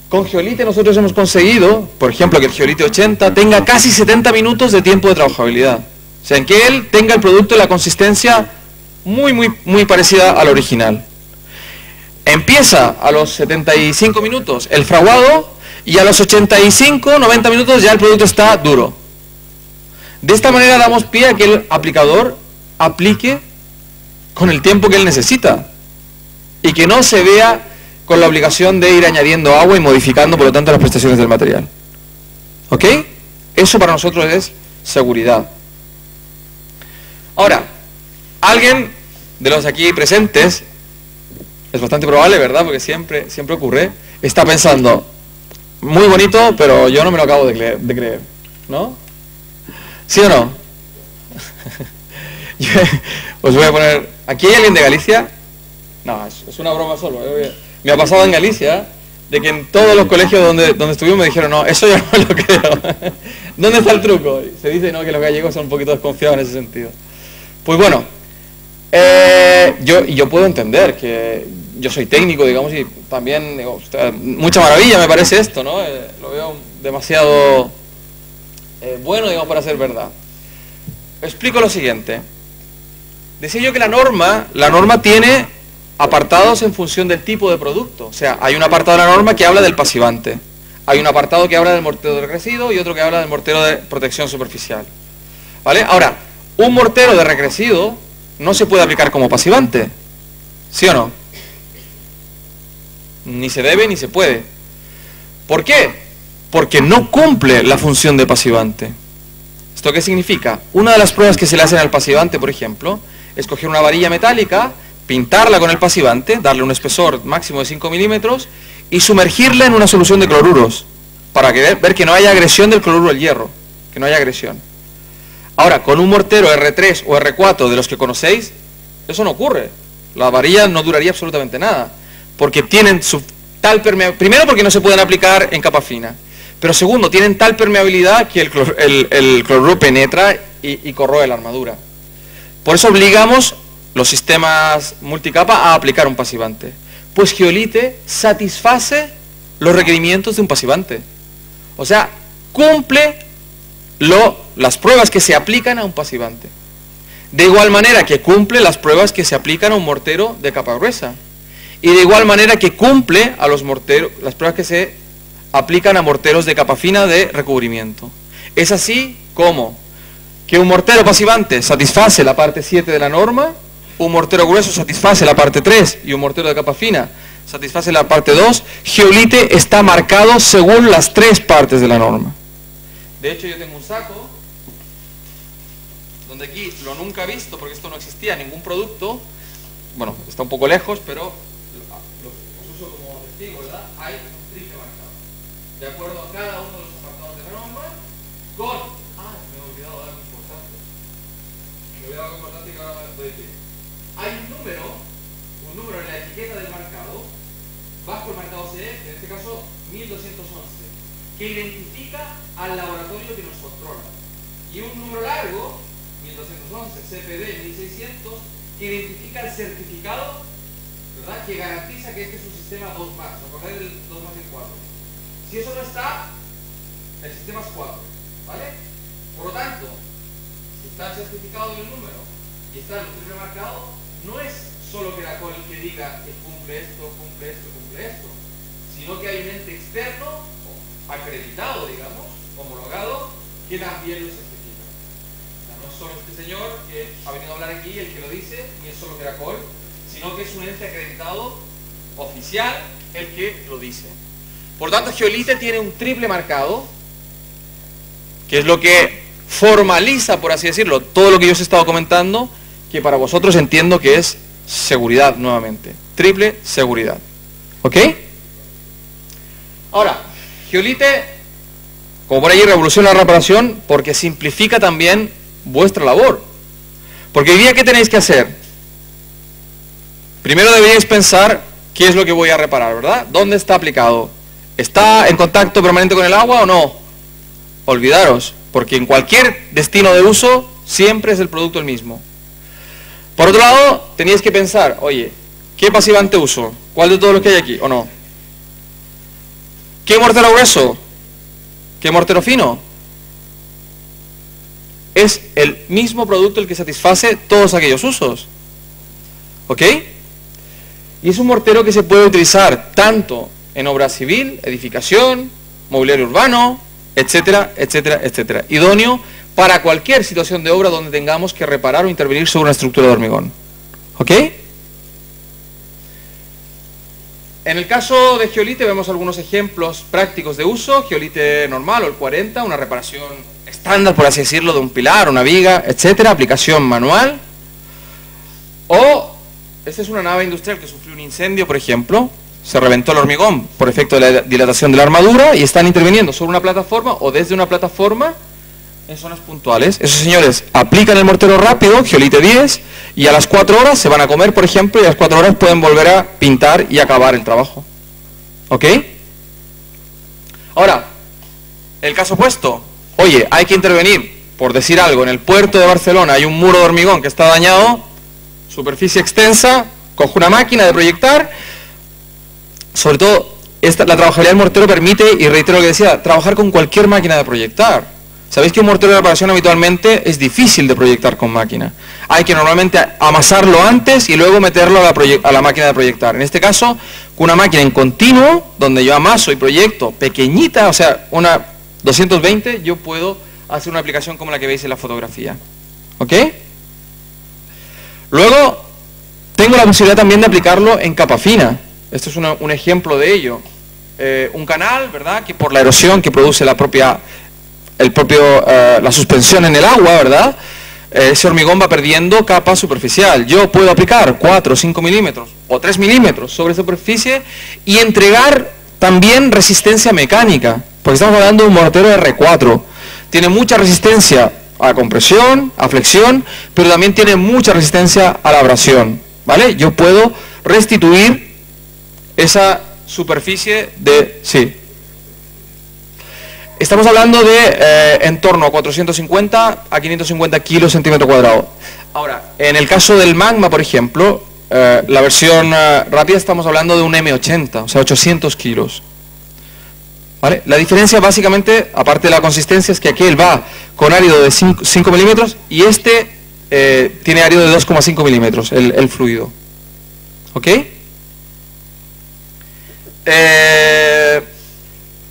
Con Geolite nosotros hemos conseguido, por ejemplo, que el Geolite 80 tenga casi 70 minutos de tiempo de trabajabilidad. O sea, en que él tenga el producto de la consistencia muy parecida al original. Empieza a los 75 minutos el fraguado y a los 85, 90 minutos ya el producto está duro. De esta manera damos pie a que el aplicador aplique con el tiempo que él necesita y que no se vea con la obligación de ir añadiendo agua y modificando por lo tanto las prestaciones del material. ¿Ok? Eso para nosotros es seguridad. Ahora, alguien de los aquí presentes, es bastante probable, ¿verdad? Porque siempre ocurre, está pensando, muy bonito, pero yo no me lo acabo de creer, ¿no? ¿Sí o no? Os voy a poner... ¿Aquí hay alguien de Galicia? No, es una broma solo. Me ha pasado en Galicia de que en todos los colegios donde estuvimos me dijeron, no, eso yo no me lo creo. ¿Dónde está el truco? Y se dice, no, que los gallegos son un poquito desconfiados en ese sentido. Pues bueno, yo puedo entender que yo soy técnico, digamos, y también, digo, mucha maravilla me parece esto, ¿no? Lo veo demasiado bueno, digamos, para ser verdad. Explico lo siguiente. Decía yo que la norma tiene apartados en función del tipo de producto. O sea, hay un apartado de la norma que habla del pasivante. Hay un apartado que habla del mortero de recrecido y otro que habla del mortero de protección superficial. ¿Vale? Ahora, un mortero de recrecido no se puede aplicar como pasivante. ¿Sí o no? Ni se debe ni se puede. ¿Por qué? Porque no cumple la función de pasivante. ¿Esto qué significa? Una de las pruebas que se le hacen al pasivante, por ejemplo, es coger una varilla metálica, pintarla con el pasivante, darle un espesor máximo de 5 milímetros y sumergirla en una solución de cloruros para ver que no haya agresión del cloruro al hierro, que no haya agresión. Ahora, con un mortero R3 o R4 de los que conocéis, eso no ocurre. La varilla no duraría absolutamente nada, porque tienen su tal permeabilidad, primero porque no se pueden aplicar en capa fina, pero segundo, tienen tal permeabilidad que el cloruro penetra y corroe la armadura. Por eso obligamos los sistemas multicapa a aplicar un pasivante. Pues Zeolite satisface los requerimientos de un pasivante. O sea, cumple las pruebas que se aplican a un pasivante. De igual manera que cumple las pruebas que se aplican a un mortero de capa gruesa. Y de igual manera que cumple a los morteros, las pruebas que se aplican a morteros de capa fina de recubrimiento. Es así como que un mortero pasivante satisface la parte 7 de la norma, un mortero grueso satisface la parte 3 y un mortero de capa fina satisface la parte 2. Zeolite está marcado según las 3 partes de la norma. De hecho, yo tengo un saco donde aquí lo nunca he visto porque esto no existía en ningún producto. Bueno, está un poco lejos, pero os uso como testigo, ¿verdad? Hay un triple marcado. De acuerdo a cada uno de los apartados de la norma, con... me he olvidado de algo importante. Me he olvidado algo importante que ahora voy a decir. Hay un número en la etiqueta del marcado, bajo el marcado CE, en este caso 1211, que identifica al laboratorio que nos controla. Y un número largo, 1211, CPD 1600, que identifica el certificado, ¿verdad?, que garantiza que este es un sistema 2+. ¿Acordáis del 2+, y 4? Si eso no está, el sistema es 4, ¿vale? Por lo tanto, si está el certificado del número y está el triple marcado, no es solo que la COL que diga que cumple esto, sino que hay un ente externo, acreditado, digamos, homologado, que también lo certifica. O sea, no es solo este señor que ha venido a hablar aquí el que lo dice, ni es solo Caracol, sino que es un ente acreditado oficial el que lo dice. Por tanto, Zeolite tiene un triple marcado, que es lo que formaliza, por así decirlo, todo lo que yo os he estado comentando, que para vosotros entiendo que es seguridad nuevamente. Triple seguridad. ¿Ok? Ahora, Zeolite, como por ahí, revoluciona la reparación porque simplifica también vuestra labor. Porque hoy día, ¿qué tenéis que hacer? Primero deberíais pensar qué es lo que voy a reparar, ¿verdad? ¿Dónde está aplicado? ¿Está en contacto permanente con el agua o no? Olvidaros, porque en cualquier destino de uso siempre es el producto el mismo. Por otro lado, teníais que pensar, oye, ¿qué pasivante uso? ¿Cuál de todos los que hay aquí o no? ¿Qué mortero grueso? ¿Qué mortero fino? Es el mismo producto el que satisface todos aquellos usos. ¿Ok? Y es un mortero que se puede utilizar tanto en obra civil, edificación, mobiliario urbano, etcétera, etcétera, etcétera. Idóneo para cualquier situación de obra donde tengamos que reparar o intervenir sobre una estructura de hormigón. ¿Ok? En el caso de Zeolite vemos algunos ejemplos prácticos de uso. Zeolite normal o el 40, una reparación estándar, por así decirlo, de un pilar, una viga, etcétera, aplicación manual. O, esta es una nave industrial que sufrió un incendio, por ejemplo, se reventó el hormigón por efecto de la dilatación de la armadura y están interviniendo sobre una plataforma o desde una plataforma en zonas puntuales. Esos señores aplican el mortero rápido, Zeolite 10, y a las 4 horas se van a comer, por ejemplo, y a las 4 horas pueden volver a pintar y acabar el trabajo. ¿Ok? Ahora, el caso opuesto. Oye, hay que intervenir, por decir algo, en el puerto de Barcelona hay un muro de hormigón que está dañado, superficie extensa, cojo una máquina de proyectar. Sobre todo, la trabajabilidad del mortero permite, y reitero lo que decía, trabajar con cualquier máquina de proyectar. Sabéis que un mortero de reparación habitualmente es difícil de proyectar con máquina. Hay que normalmente amasarlo antes y luego meterlo a la máquina de proyectar. En este caso, con una máquina en continuo, donde yo amaso y proyecto pequeñita, o sea, una 220, yo puedo hacer una aplicación como la que veis en la fotografía. ¿Ok? Luego, tengo la posibilidad también de aplicarlo en capa fina. Esto es un ejemplo de ello. Un canal, ¿verdad?, que por la erosión que produce la suspensión en el agua, ¿verdad?, ese hormigón va perdiendo capa superficial. Yo puedo aplicar 4 o 5 milímetros o 3 milímetros sobre superficie y entregar también resistencia mecánica, porque estamos hablando de un mortero R4. Tiene mucha resistencia a compresión, a flexión, pero también tiene mucha resistencia a la abrasión, ¿vale? Yo puedo restituir esa superficie de... Sí. Estamos hablando de en torno a 450 a 550 kilos centímetro cuadrado. Ahora, en el caso del Magma, por ejemplo, la versión rápida estamos hablando de un M80, o sea, 800 kilos. ¿Vale? La diferencia básicamente, aparte de la consistencia, es que aquel va con árido de 5 milímetros y este tiene árido de 2,5 milímetros, el fluido. ¿Ok?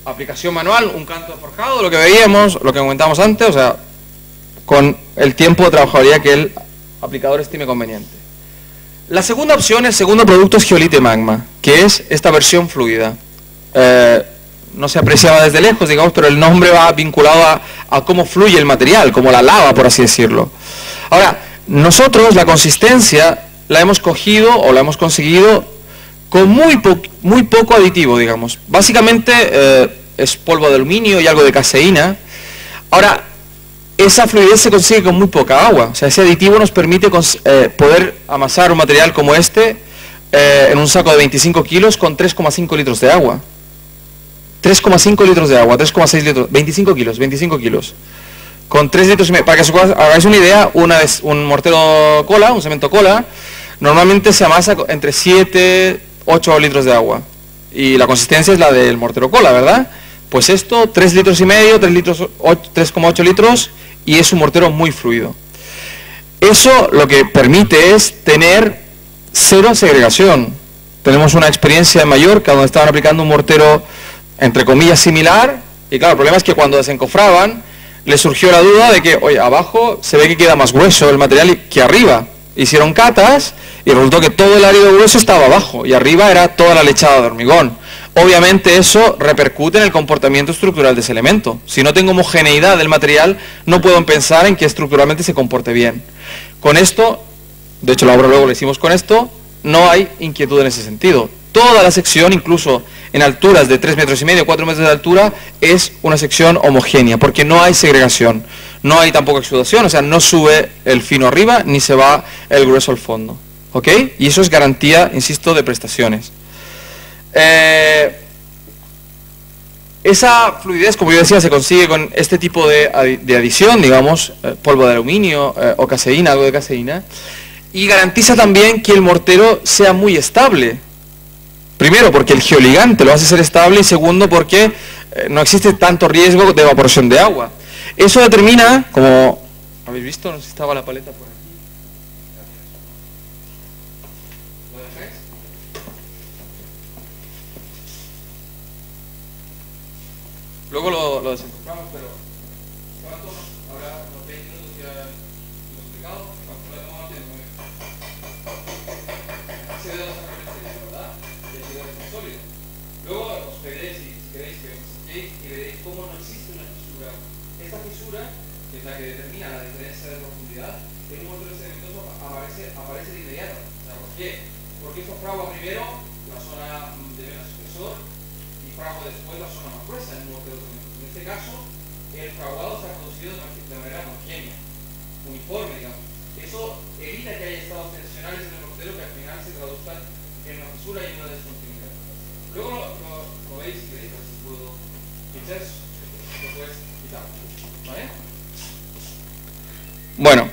Aplicación manual, un canto forjado, lo que veíamos, lo que comentábamos antes, o sea, con el tiempo de trabajaría que el aplicador estime conveniente. La segunda opción, el segundo producto es Geolite Magma, que es esta versión fluida. No se apreciaba desde lejos, digamos, pero el nombre va vinculado a cómo fluye el material, como la lava, por así decirlo. Ahora, nosotros la consistencia la hemos cogido o la hemos conseguido con muy poco aditivo, digamos. Básicamente es polvo de aluminio y algo de caseína. Ahora, esa fluidez se consigue con muy poca agua. O sea, ese aditivo nos permite poder amasar un material como este en un saco de 25 kilos con 3,5 litros de agua. 3,5 litros de agua, 3,6 litros, 25 kilos. Con 3 litros y medio. Para que os hagáis una idea, un mortero cola, un cemento cola, normalmente se amasa entre 7, 8 litros de agua. Y la consistencia es la del mortero cola, ¿verdad? Pues esto, 3 litros y medio, 3,8 litros, y es un mortero muy fluido. Eso lo que permite es tener cero segregación. Tenemos una experiencia en Mallorca donde estaban aplicando un mortero, entre comillas, similar, y claro, el problema es que cuando desencofraban, les surgió la duda de que, oye, abajo se ve que queda más grueso el material que arriba. Hicieron catas y resultó que todo el árido grueso estaba abajo y arriba era toda la lechada de hormigón. Obviamente eso repercute en el comportamiento estructural de ese elemento. Si no tengo homogeneidad del material, no puedo pensar en que estructuralmente se comporte bien. Con esto, de hecho la obra luego la hicimos con esto, no hay inquietud en ese sentido. Toda la sección, incluso en alturas de 3 metros y medio, 4 metros de altura, es una sección homogénea, porque no hay segregación. No hay tampoco exudación, o sea, no sube el fino arriba ni se va el grueso al fondo. ¿Ok? Y eso es garantía, insisto, de prestaciones. Esa fluidez, como yo decía, se consigue con este tipo de adición, digamos, polvo de aluminio o caseína, algo de caseína, y garantiza también que el mortero sea muy estable. Primero, porque el geoligante lo hace ser estable, y segundo, porque no existe tanto riesgo de evaporación de agua. Eso determina, como habéis visto, no sé si estaba la paleta por aquí. ¿Lo dejáis? Luego lo desenfocamos, pero ¿cuánto? Ahora los 20 minutos ya lo he explicado, ¿cuánto le tomamos tiempo? Se debe sacar el exterior, ¿verdad? Y el exterior es sólido. Luego os pediré, si queréis, que os acerquéis y veréis cómo no existe una fisura. Esta fisura, que es la que determina la diferencia de profundidad, en un mortero sedimentoso aparece de inmediato. O sea, ¿por qué? Porque esto fragua primero la zona de menos espesor y fragua después la zona más gruesa en un mortero sedimentoso. En este caso, el fraguado se ha producido de manera homogénea, uniforme, digamos. Eso evita que haya estados tensionales en el mortero que al final se traduzcan en una fisura y en una descontinuidad. Luego lo veis y veréis, si puedo quitar eso, lo puedes quitar. ¿Vale? Bueno,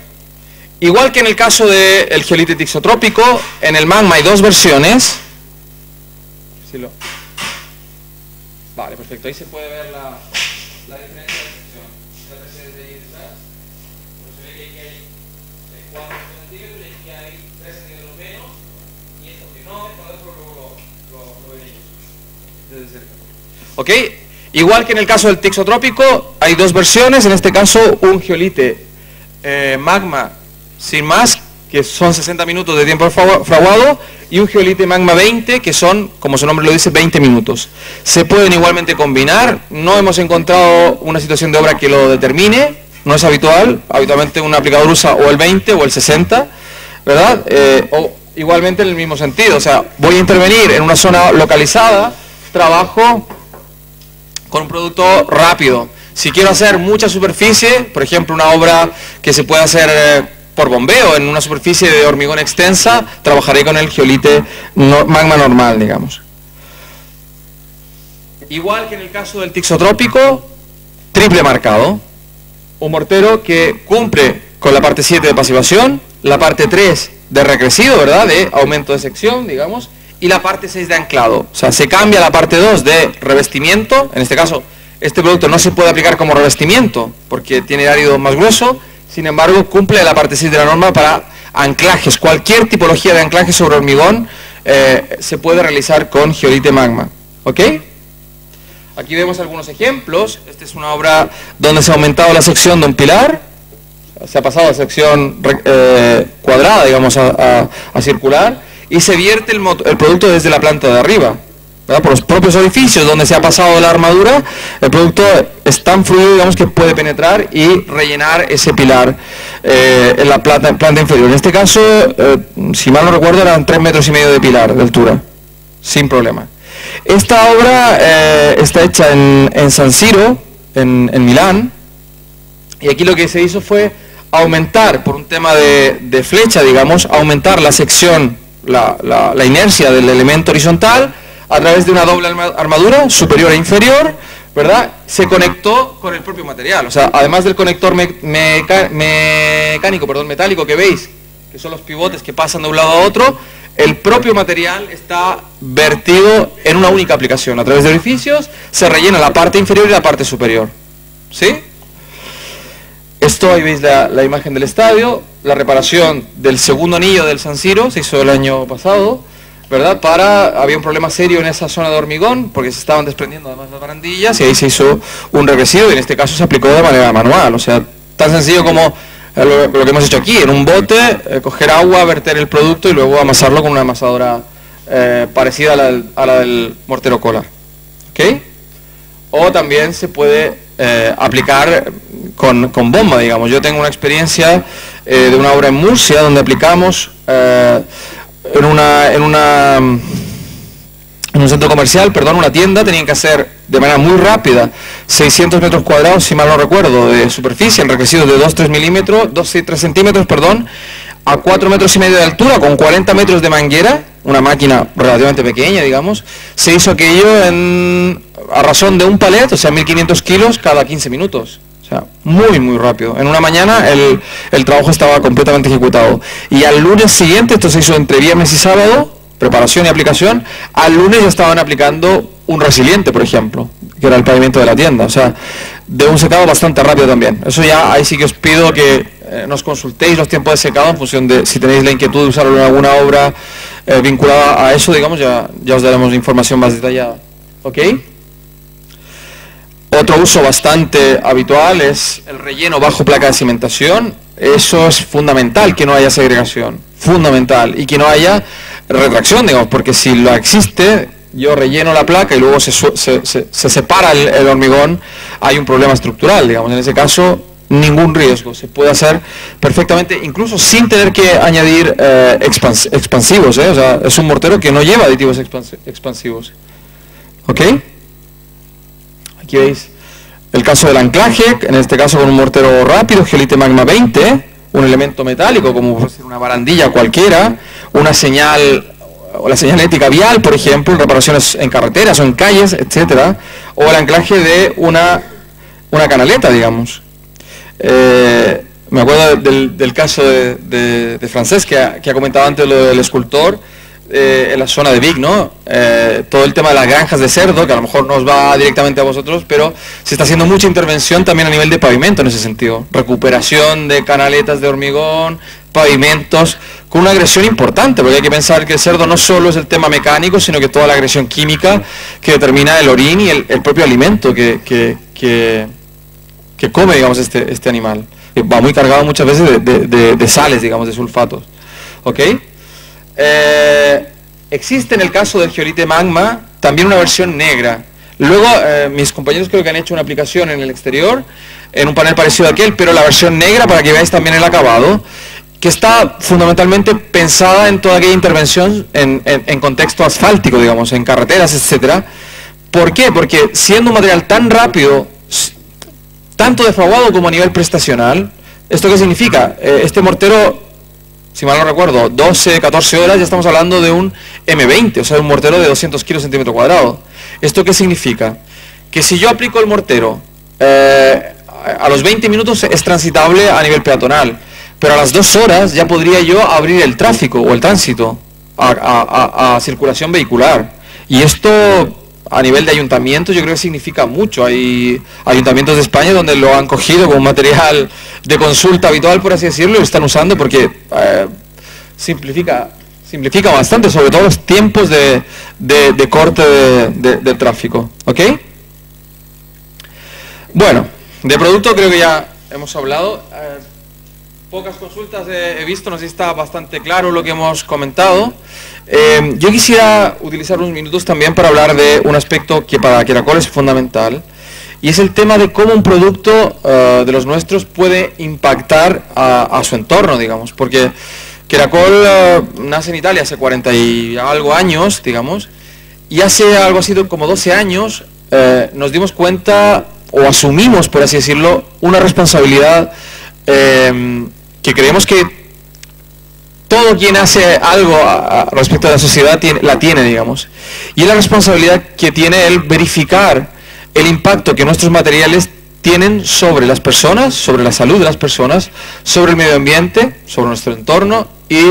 igual que en el caso del geolite tixotrópico, en el magma hay dos versiones. Vale, perfecto, ahí se puede ver la diferencia de sección. ¿Ok? Igual que en el caso del tixotrópico, hay dos versiones. En este caso, un geolite magma sin más, que son 60 minutos de tiempo fraguado, y un geolite magma 20, que son, como su nombre lo dice, 20 minutos. Se pueden igualmente combinar. No hemos encontrado una situación de obra que lo determine. No es habitual. Habitualmente un aplicador usa o el 20 o el 60, ¿verdad? O igualmente en el mismo sentido. O sea, voy a intervenir en una zona localizada, trabajo con un producto rápido. Si quiero hacer mucha superficie, por ejemplo, una obra que se puede hacer por bombeo en una superficie de hormigón extensa, trabajaré con el geolite magma normal, digamos. Igual que en el caso del tixotrópico, triple marcado. Un mortero que cumple con la parte 7 de pasivación, la parte 3 de recrecido, ¿verdad?, de aumento de sección, digamos, y la parte 6 de anclado. O sea, se cambia la parte 2 de revestimiento. En este caso, este producto no se puede aplicar como revestimiento porque tiene árido más grueso. Sin embargo, cumple la parte 6 de la norma para anclajes. Cualquier tipología de anclaje sobre hormigón se puede realizar con geolite magma. ¿Ok? Aquí vemos algunos ejemplos. Esta es una obra donde se ha aumentado la sección de un pilar. Se ha pasado a sección cuadrada, digamos, a circular. Y se vierte el producto desde la planta de arriba, ¿verdad? Por los propios orificios donde se ha pasado la armadura, el producto es tan fluido, digamos, que puede penetrar y rellenar ese pilar en la planta inferior. En este caso, si mal no recuerdo, eran 3,5 metros de pilar de altura, sin problema. Esta obra está hecha en San Siro, en Milán, y aquí lo que se hizo fue aumentar, por un tema de flecha, digamos, aumentar la sección, la inercia del elemento horizontal a través de una doble armadura, superior e inferior, ¿verdad? Se conectó con el propio material. O sea, además del conector metálico que veis, que son los pivotes que pasan de un lado a otro, el propio material está vertido en una única aplicación. A través de orificios se rellena la parte inferior y la parte superior. ¿Sí? Esto, ahí veis la imagen del estadio. La reparación del segundo anillo del San Siro se hizo el año pasado, ¿verdad? Había un problema serio en esa zona de hormigón, porque se estaban desprendiendo además las barandillas, y ahí se hizo un regresivo, y en este caso se aplicó de manera manual. O sea, tan sencillo como lo que hemos hecho aquí, en un bote, coger agua, verter el producto y luego amasarlo con una amasadora parecida a la del mortero cola. ¿Ok? O también se puede aplicar con bomba, digamos. Yo tengo una experiencia de una obra en Murcia donde aplicamos en un centro comercial, una tienda. Tenían que hacer de manera muy rápida 600 metros cuadrados, si mal no recuerdo, de superficie, en requisitos de 2-3 centímetros, a 4,5 metros de altura, con 40 metros de manguera, una máquina relativamente pequeña, digamos. Se hizo aquello a razón de un palet, o sea, 1.500 kilos cada 15 minutos. O sea, muy, muy rápido. En una mañana el trabajo estaba completamente ejecutado. Y al lunes siguiente, esto se hizo entre viernes y sábado, preparación y aplicación, al lunes ya estaban aplicando un resiliente, por ejemplo, que era el pavimento de la tienda. O sea, de un secado bastante rápido también. Eso ya, ahí sí que os pido que nos consultéis los tiempos de secado en función de si tenéis la inquietud de usarlo en alguna obra vinculada a eso, digamos, ya os daremos información más detallada. ¿Ok? Otro uso bastante habitual es el relleno bajo placa de cimentación. Eso es fundamental, que no haya segregación, fundamental, y que no haya retracción, digamos, porque si lo existe, yo relleno la placa y luego se separa el hormigón, hay un problema estructural, digamos. En ese caso, ningún riesgo, se puede hacer perfectamente, incluso sin tener que añadir expansivos, O sea, es un mortero que no lleva aditivos expansivos. ¿Ok? Aquí veis el caso del anclaje, en este caso con un mortero rápido, geolite magma 20, un elemento metálico como puede ser una barandilla cualquiera, una señal, o la señalética vial, por ejemplo, en reparaciones en carreteras o en calles, etcétera, o el anclaje de una canaleta, digamos. Me acuerdo del caso de Francesc, que ha comentado antes lo del escultor, en la zona de Vic, ¿no? Todo el tema de las granjas de cerdo, que a lo mejor no os va directamente a vosotros, pero se está haciendo mucha intervención también a nivel de pavimento en ese sentido. Recuperación de canaletas de hormigón, pavimentos, con una agresión importante, porque hay que pensar que el cerdo no solo es el tema mecánico, sino que toda la agresión química que determina el orín y el propio alimento que come, digamos, este animal. Va muy cargado muchas veces de sales, digamos, de sulfatos. ¿Ok? Existe en el caso del Geolite Magma también una versión negra. Luego, mis compañeros creo que han hecho una aplicación en el exterior, en un panel parecido a aquel, pero la versión negra, para que veáis también el acabado, que está fundamentalmente pensada en toda aquella intervención en contexto asfáltico, digamos, en carreteras, etcétera. ¿Por qué? Porque siendo un material tan rápido, tanto defraudado como a nivel prestacional, ¿esto qué significa? Este mortero, si mal no recuerdo, 12, 14 horas, ya estamos hablando de un M20, o sea, un mortero de 200 kilos centímetro cuadrado. ¿Esto qué significa? Que si yo aplico el mortero, a los 20 minutos es transitable a nivel peatonal, pero a las 2 horas ya podría yo abrir el tráfico o el tránsito a circulación vehicular. Y esto a nivel de ayuntamientos yo creo que significa mucho. Hay ayuntamientos de España donde lo han cogido como material de consulta habitual, por así decirlo, y lo están usando porque simplifica bastante, sobre todo los tiempos de corte de tráfico. ¿Ok? Bueno, de producto creo que ya hemos hablado. Pocas consultas he visto, no sé si está bastante claro lo que hemos comentado. Yo quisiera utilizar unos minutos también para hablar de un aspecto que para Queracol es fundamental, y es el tema de cómo un producto de los nuestros puede impactar a su entorno, digamos, porque Queracol nace en Italia hace 40 y algo años, digamos, y hace algo así como 12 años nos dimos cuenta, o asumimos, por así decirlo, una responsabilidad que creemos que todo quien hace algo respecto a la sociedad la tiene, digamos. Y es la responsabilidad que tiene el verificar el impacto que nuestros materiales tienen sobre las personas, sobre la salud de las personas, sobre el medio ambiente, sobre nuestro entorno y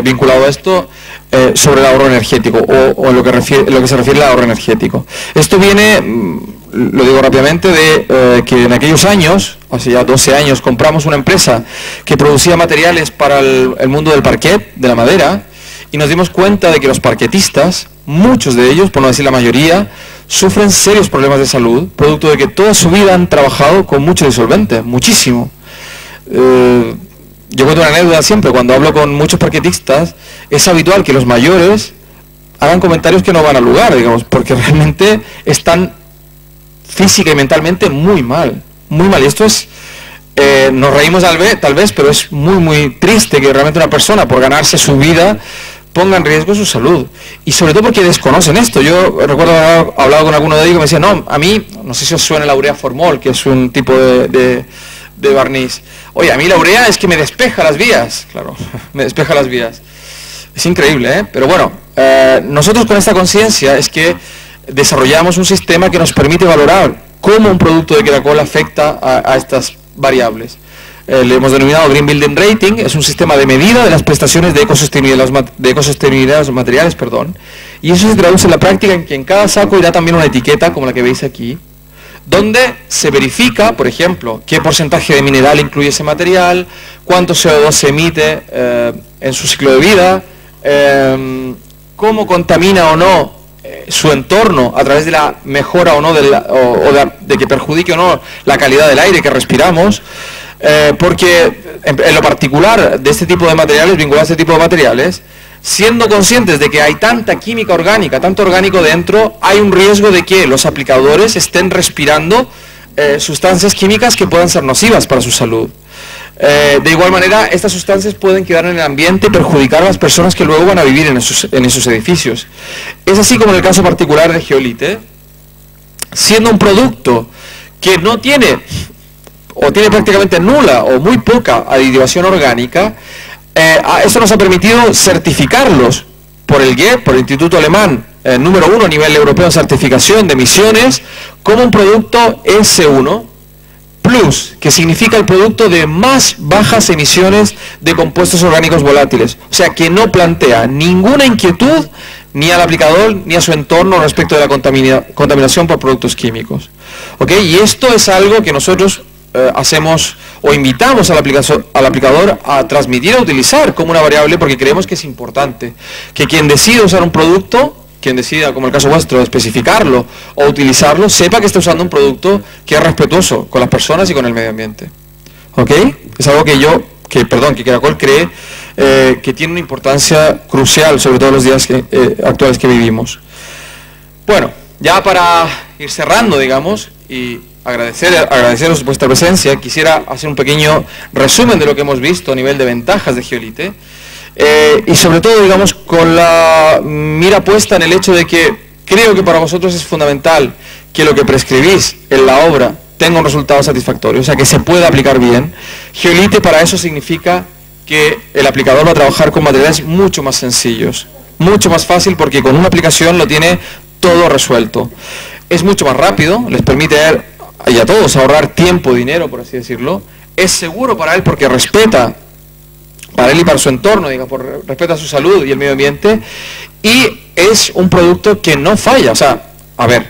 vinculado a esto, sobre el ahorro energético o lo que se refiere al ahorro energético. Esto viene, lo digo rápidamente, de que en aquellos años, hace ya 12 años, compramos una empresa que producía materiales para el mundo del parquet, de la madera, y nos dimos cuenta de que los parquetistas, muchos de ellos, por no decir la mayoría, sufren serios problemas de salud, producto de que toda su vida han trabajado con mucho disolvente, muchísimo. Yo cuento una anécdota siempre, cuando hablo con muchos parquetistas, es habitual que los mayores hagan comentarios que no van al lugar, digamos, porque realmente están física y mentalmente muy mal, muy mal. Y esto es, nos reímos tal vez, pero es muy, muy triste que realmente una persona, por ganarse su vida, ponga en riesgo su salud. Y sobre todo porque desconocen esto. Yo recuerdo haber hablado con alguno de ellos que me decía, no, a mí, no sé si os suena la urea formol, que es un tipo de barniz. Oye, a mí la urea es que me despeja las vías. Claro, me despeja las vías. Es increíble, ¿eh? Pero bueno, nosotros con esta conciencia es que desarrollamos un sistema que nos permite valorar cómo un producto de Queracol afecta a estas variables. Le hemos denominado Green Building Rating, es un sistema de medida de las prestaciones de ecosostenibilidad de los materiales, y eso se traduce en la práctica en que en cada saco irá también una etiqueta, como la que veis aquí, donde se verifica, por ejemplo, qué porcentaje de mineral incluye ese material, cuánto CO2 se emite en su ciclo de vida, cómo contamina o no su entorno a través de la mejora o no de que perjudique o no la calidad del aire que respiramos, porque en lo particular de este tipo de materiales, vinculados a este tipo de materiales, siendo conscientes de que hay tanta química orgánica, tanto orgánico dentro, hay un riesgo de que los aplicadores estén respirando sustancias químicas que puedan ser nocivas para su salud. De igual manera, estas sustancias pueden quedar en el ambiente y perjudicar a las personas que luego van a vivir en esos edificios. Es así como en el caso particular de Geolite, siendo un producto que no tiene, o tiene prácticamente nula o muy poca aditivación orgánica, esto nos ha permitido certificarlos por el GEP, por el Instituto Alemán, número 1 a nivel europeo en certificación de emisiones, como un producto S1, Plus, que significa el producto de más bajas emisiones de compuestos orgánicos volátiles. O sea, que no plantea ninguna inquietud ni al aplicador ni a su entorno respecto de la contaminación por productos químicos. ¿Ok? Y esto es algo que nosotros hacemos o invitamos al aplicador a transmitir, a utilizar como una variable, porque creemos que es importante que quien decida usar un producto, quien decida, como el caso vuestro, especificarlo o utilizarlo, sepa que está usando un producto que es respetuoso con las personas y con el medio ambiente. ¿Ok? Es algo que Queracol cree que tiene una importancia crucial, sobre todo en los días actuales que vivimos. Bueno, ya para ir cerrando, digamos, y agradeceros vuestra presencia, quisiera hacer un pequeño resumen de lo que hemos visto a nivel de ventajas de Geolite, y sobre todo, digamos, con la mira puesta en el hecho de que creo que para vosotros es fundamental que lo que prescribís en la obra tenga un resultado satisfactorio, o sea, que se pueda aplicar bien. Geolite para eso significa que el aplicador va a trabajar con materiales mucho más sencillos, mucho más fácil, porque con una aplicación lo tiene todo resuelto. Es mucho más rápido, les permite y a todos ahorrar tiempo, dinero, por así decirlo. Es seguro para él porque respeta, para él y para su entorno, digamos, respeta su salud y el medio ambiente, y es un producto que no falla. O sea, a ver,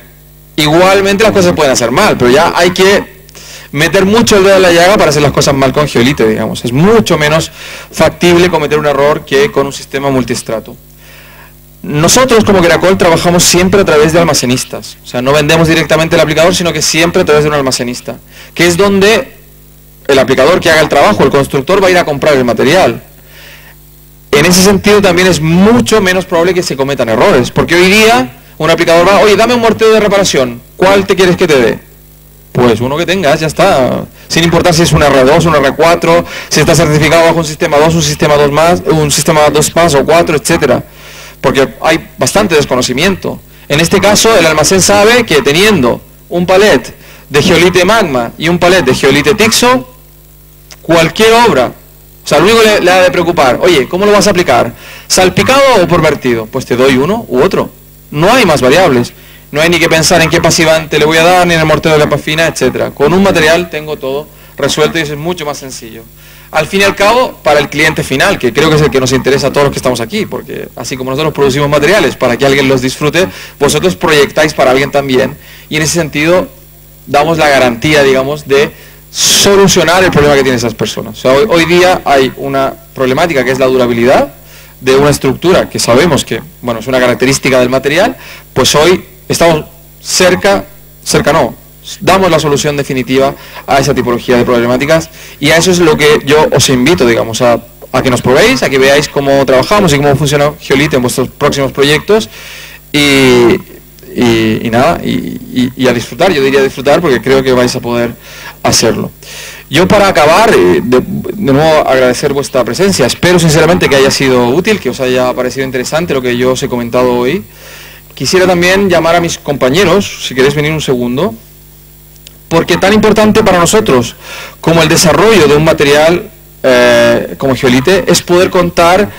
igualmente las cosas se pueden hacer mal, pero ya hay que meter mucho el dedo en la llaga para hacer las cosas mal con Geolite, digamos. Es mucho menos factible cometer un error que con un sistema multistrato. Nosotros como Queracol trabajamos siempre a través de almacenistas, o sea, no vendemos directamente el aplicador, sino que siempre a través de un almacenista, que es donde el aplicador que haga el trabajo, el constructor, va a ir a comprar el material. En ese sentido también es mucho menos probable que se cometan errores, porque hoy día un aplicador va, oye, dame un mortero de reparación, ¿cuál te quieres que te dé? Pues uno que tengas, ya está, sin importar si es un R2, un R4, si está certificado bajo un sistema 2, un sistema 2 más, un sistema 2 más o 4, etcétera. Porque hay bastante desconocimiento. En este caso, el almacén sabe que teniendo un palet de Geolite Magma y un palet de Geolite Tixo, cualquier obra, o sea, lo único que le ha de preocupar, oye, ¿cómo lo vas a aplicar? ¿Salpicado o por vertido? Pues te doy uno u otro. No hay más variables. No hay ni que pensar en qué pasivante le voy a dar, ni en el mortero de capa fina, etcétera. Con un material tengo todo resuelto y eso es mucho más sencillo. Al fin y al cabo, para el cliente final, que creo que es el que nos interesa a todos los que estamos aquí, porque así como nosotros producimos materiales para que alguien los disfrute, vosotros proyectáis para alguien también, y en ese sentido damos la garantía, digamos, de solucionar el problema que tienen esas personas. O sea, hoy día hay una problemática que es la durabilidad de una estructura que sabemos que, bueno, es una característica del material, pues hoy estamos cerca no, damos la solución definitiva a esa tipología de problemáticas, y a eso es lo que yo os invito, digamos, a que nos probéis, a que veáis cómo trabajamos y cómo funciona Geolite en vuestros próximos proyectos, y nada, y a disfrutar. Yo diría disfrutar porque creo que vais a poder hacerlo. Yo, para acabar, de nuevo agradecer vuestra presencia. Espero sinceramente que haya sido útil, que os haya parecido interesante lo que yo os he comentado hoy. Quisiera también llamar a mis compañeros, si queréis venir un segundo, porque tan importante para nosotros como el desarrollo de un material como Geolite es poder contar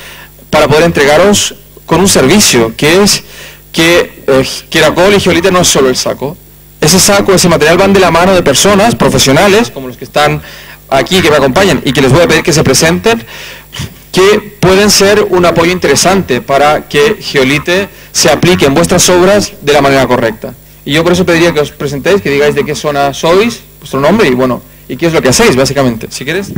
para poder entregaros con un servicio, que es que Queracol y Geolite no es solo el saco. Ese saco, ese material van de la mano de personas profesionales, como los que están aquí, que me acompañan, y que les voy a pedir que se presenten, que pueden ser un apoyo interesante para que Geolite se aplique en vuestras obras de la manera correcta. Y yo por eso pediría que os presentéis, que digáis de qué zona sois, vuestro nombre y bueno, y qué es lo que hacéis, básicamente. Si quieres.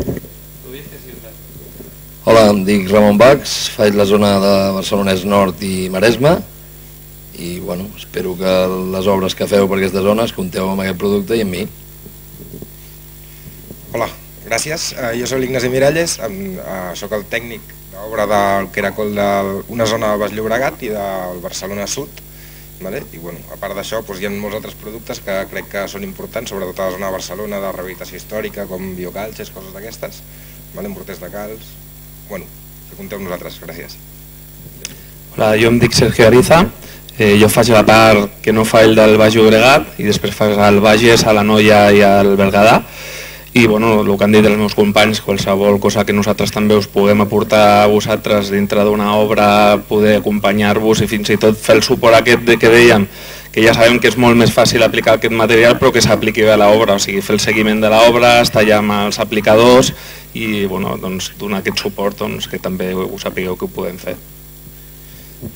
Hola, em dic Ramon Bax, faig la zona de Barcelonès Nord i Maresme, i bueno, espero que les obres que feu per aquestes zones compteu amb aquest producte i amb mi. Hola, gràcies. Jo soc l'Ignasi Miralles, soc el tècnic d'obra del Queracol d'una zona del Baix Llobregat i del Barcelona Sud. I bueno, a part d'això hi ha molts altres productes que crec que són importants, sobretot a la zona de Barcelona, de rehabilitació històrica, com biocalces, coses d'aquestes, morters de calç. Bueno, que compteu amb nosaltres, gràcies. Hola, jo em dic Sergio Ariza, jo faig la part que no fa el del Baix Llobregat i després faig el Bages, a la Noia i al Berguedà, i bueno, el que han dit els meus companys, qualsevol cosa que nosaltres també us puguem aportar a vosaltres dintre d'una obra, poder acompanyar-vos i fins i tot fer el suport aquest que dèiem, que ja sabem que és molt més fàcil aplicar aquest material però que s'apliqui bé a l'obra, o sigui, fer el seguiment de l'obra, estar allà amb els aplicadors i bueno, doncs, donar aquest suport doncs, que també us sapigueu que ho podem fer.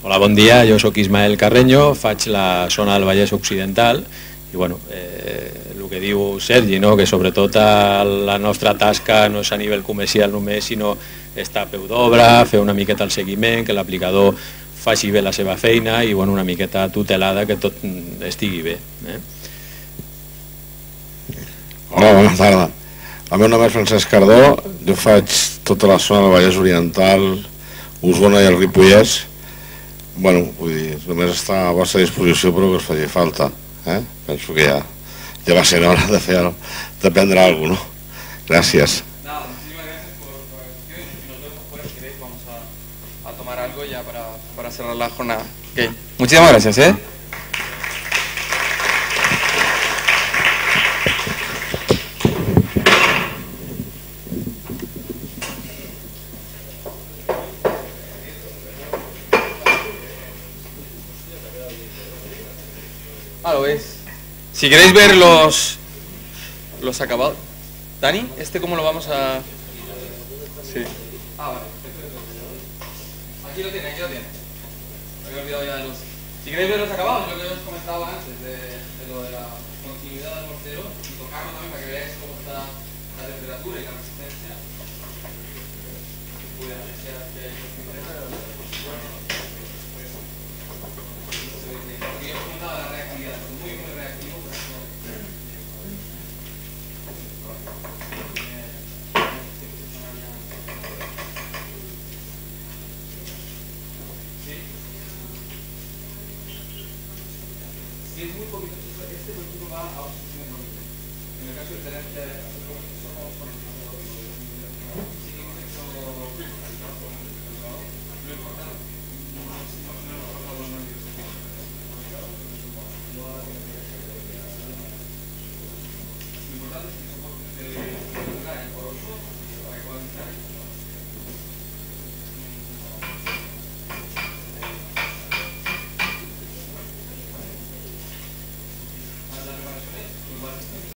Hola, bon dia, jo sóc Ismael Carreño, faig la zona del Vallès Occidental i bueno, el que diu Sergi, no? Que sobretot la nostra tasca no és a nivell comercial només, sinó estar a peu d'obra, fer una miqueta el seguiment, que l'aplicador faci bé la seva feina i bueno, una miqueta tutelada que tot estigui bé. Hola, bona tarda. El meu nom és Francesc Cardó, jo faig tota la zona del Vallès Oriental, Osona i el Ripollès. Bueno, vull dir, només està a vostra disposició però que us faci falta. Penso que ja va ser hora de prendre alguna cosa, ¿no? Gracias. Nada, muchísimas gracias por la atención y nos vemos fuera, si queréis vamos a tomar algo ya para cerrar la jornada. Okay. Muchísimas gracias, Ah, lo veis. Si queréis ver los acabados. Dani, ¿cómo lo vamos a...? Sí. Ah, vale. Aquí lo tiene, Me había olvidado ya de los... Si queréis ver los acabados, lo que os comentaba antes, de lo de la continuidad del mortero, y tocarlo también para que veáis cómo está la temperatura y la resistencia. Porque yo os comentaba la reactividad, muy reactivo. Si es muy poquito, este vehículo va a oposición económica. En el caso de tener que hacer composición, vamos con el sí que hemos hecho lo importante.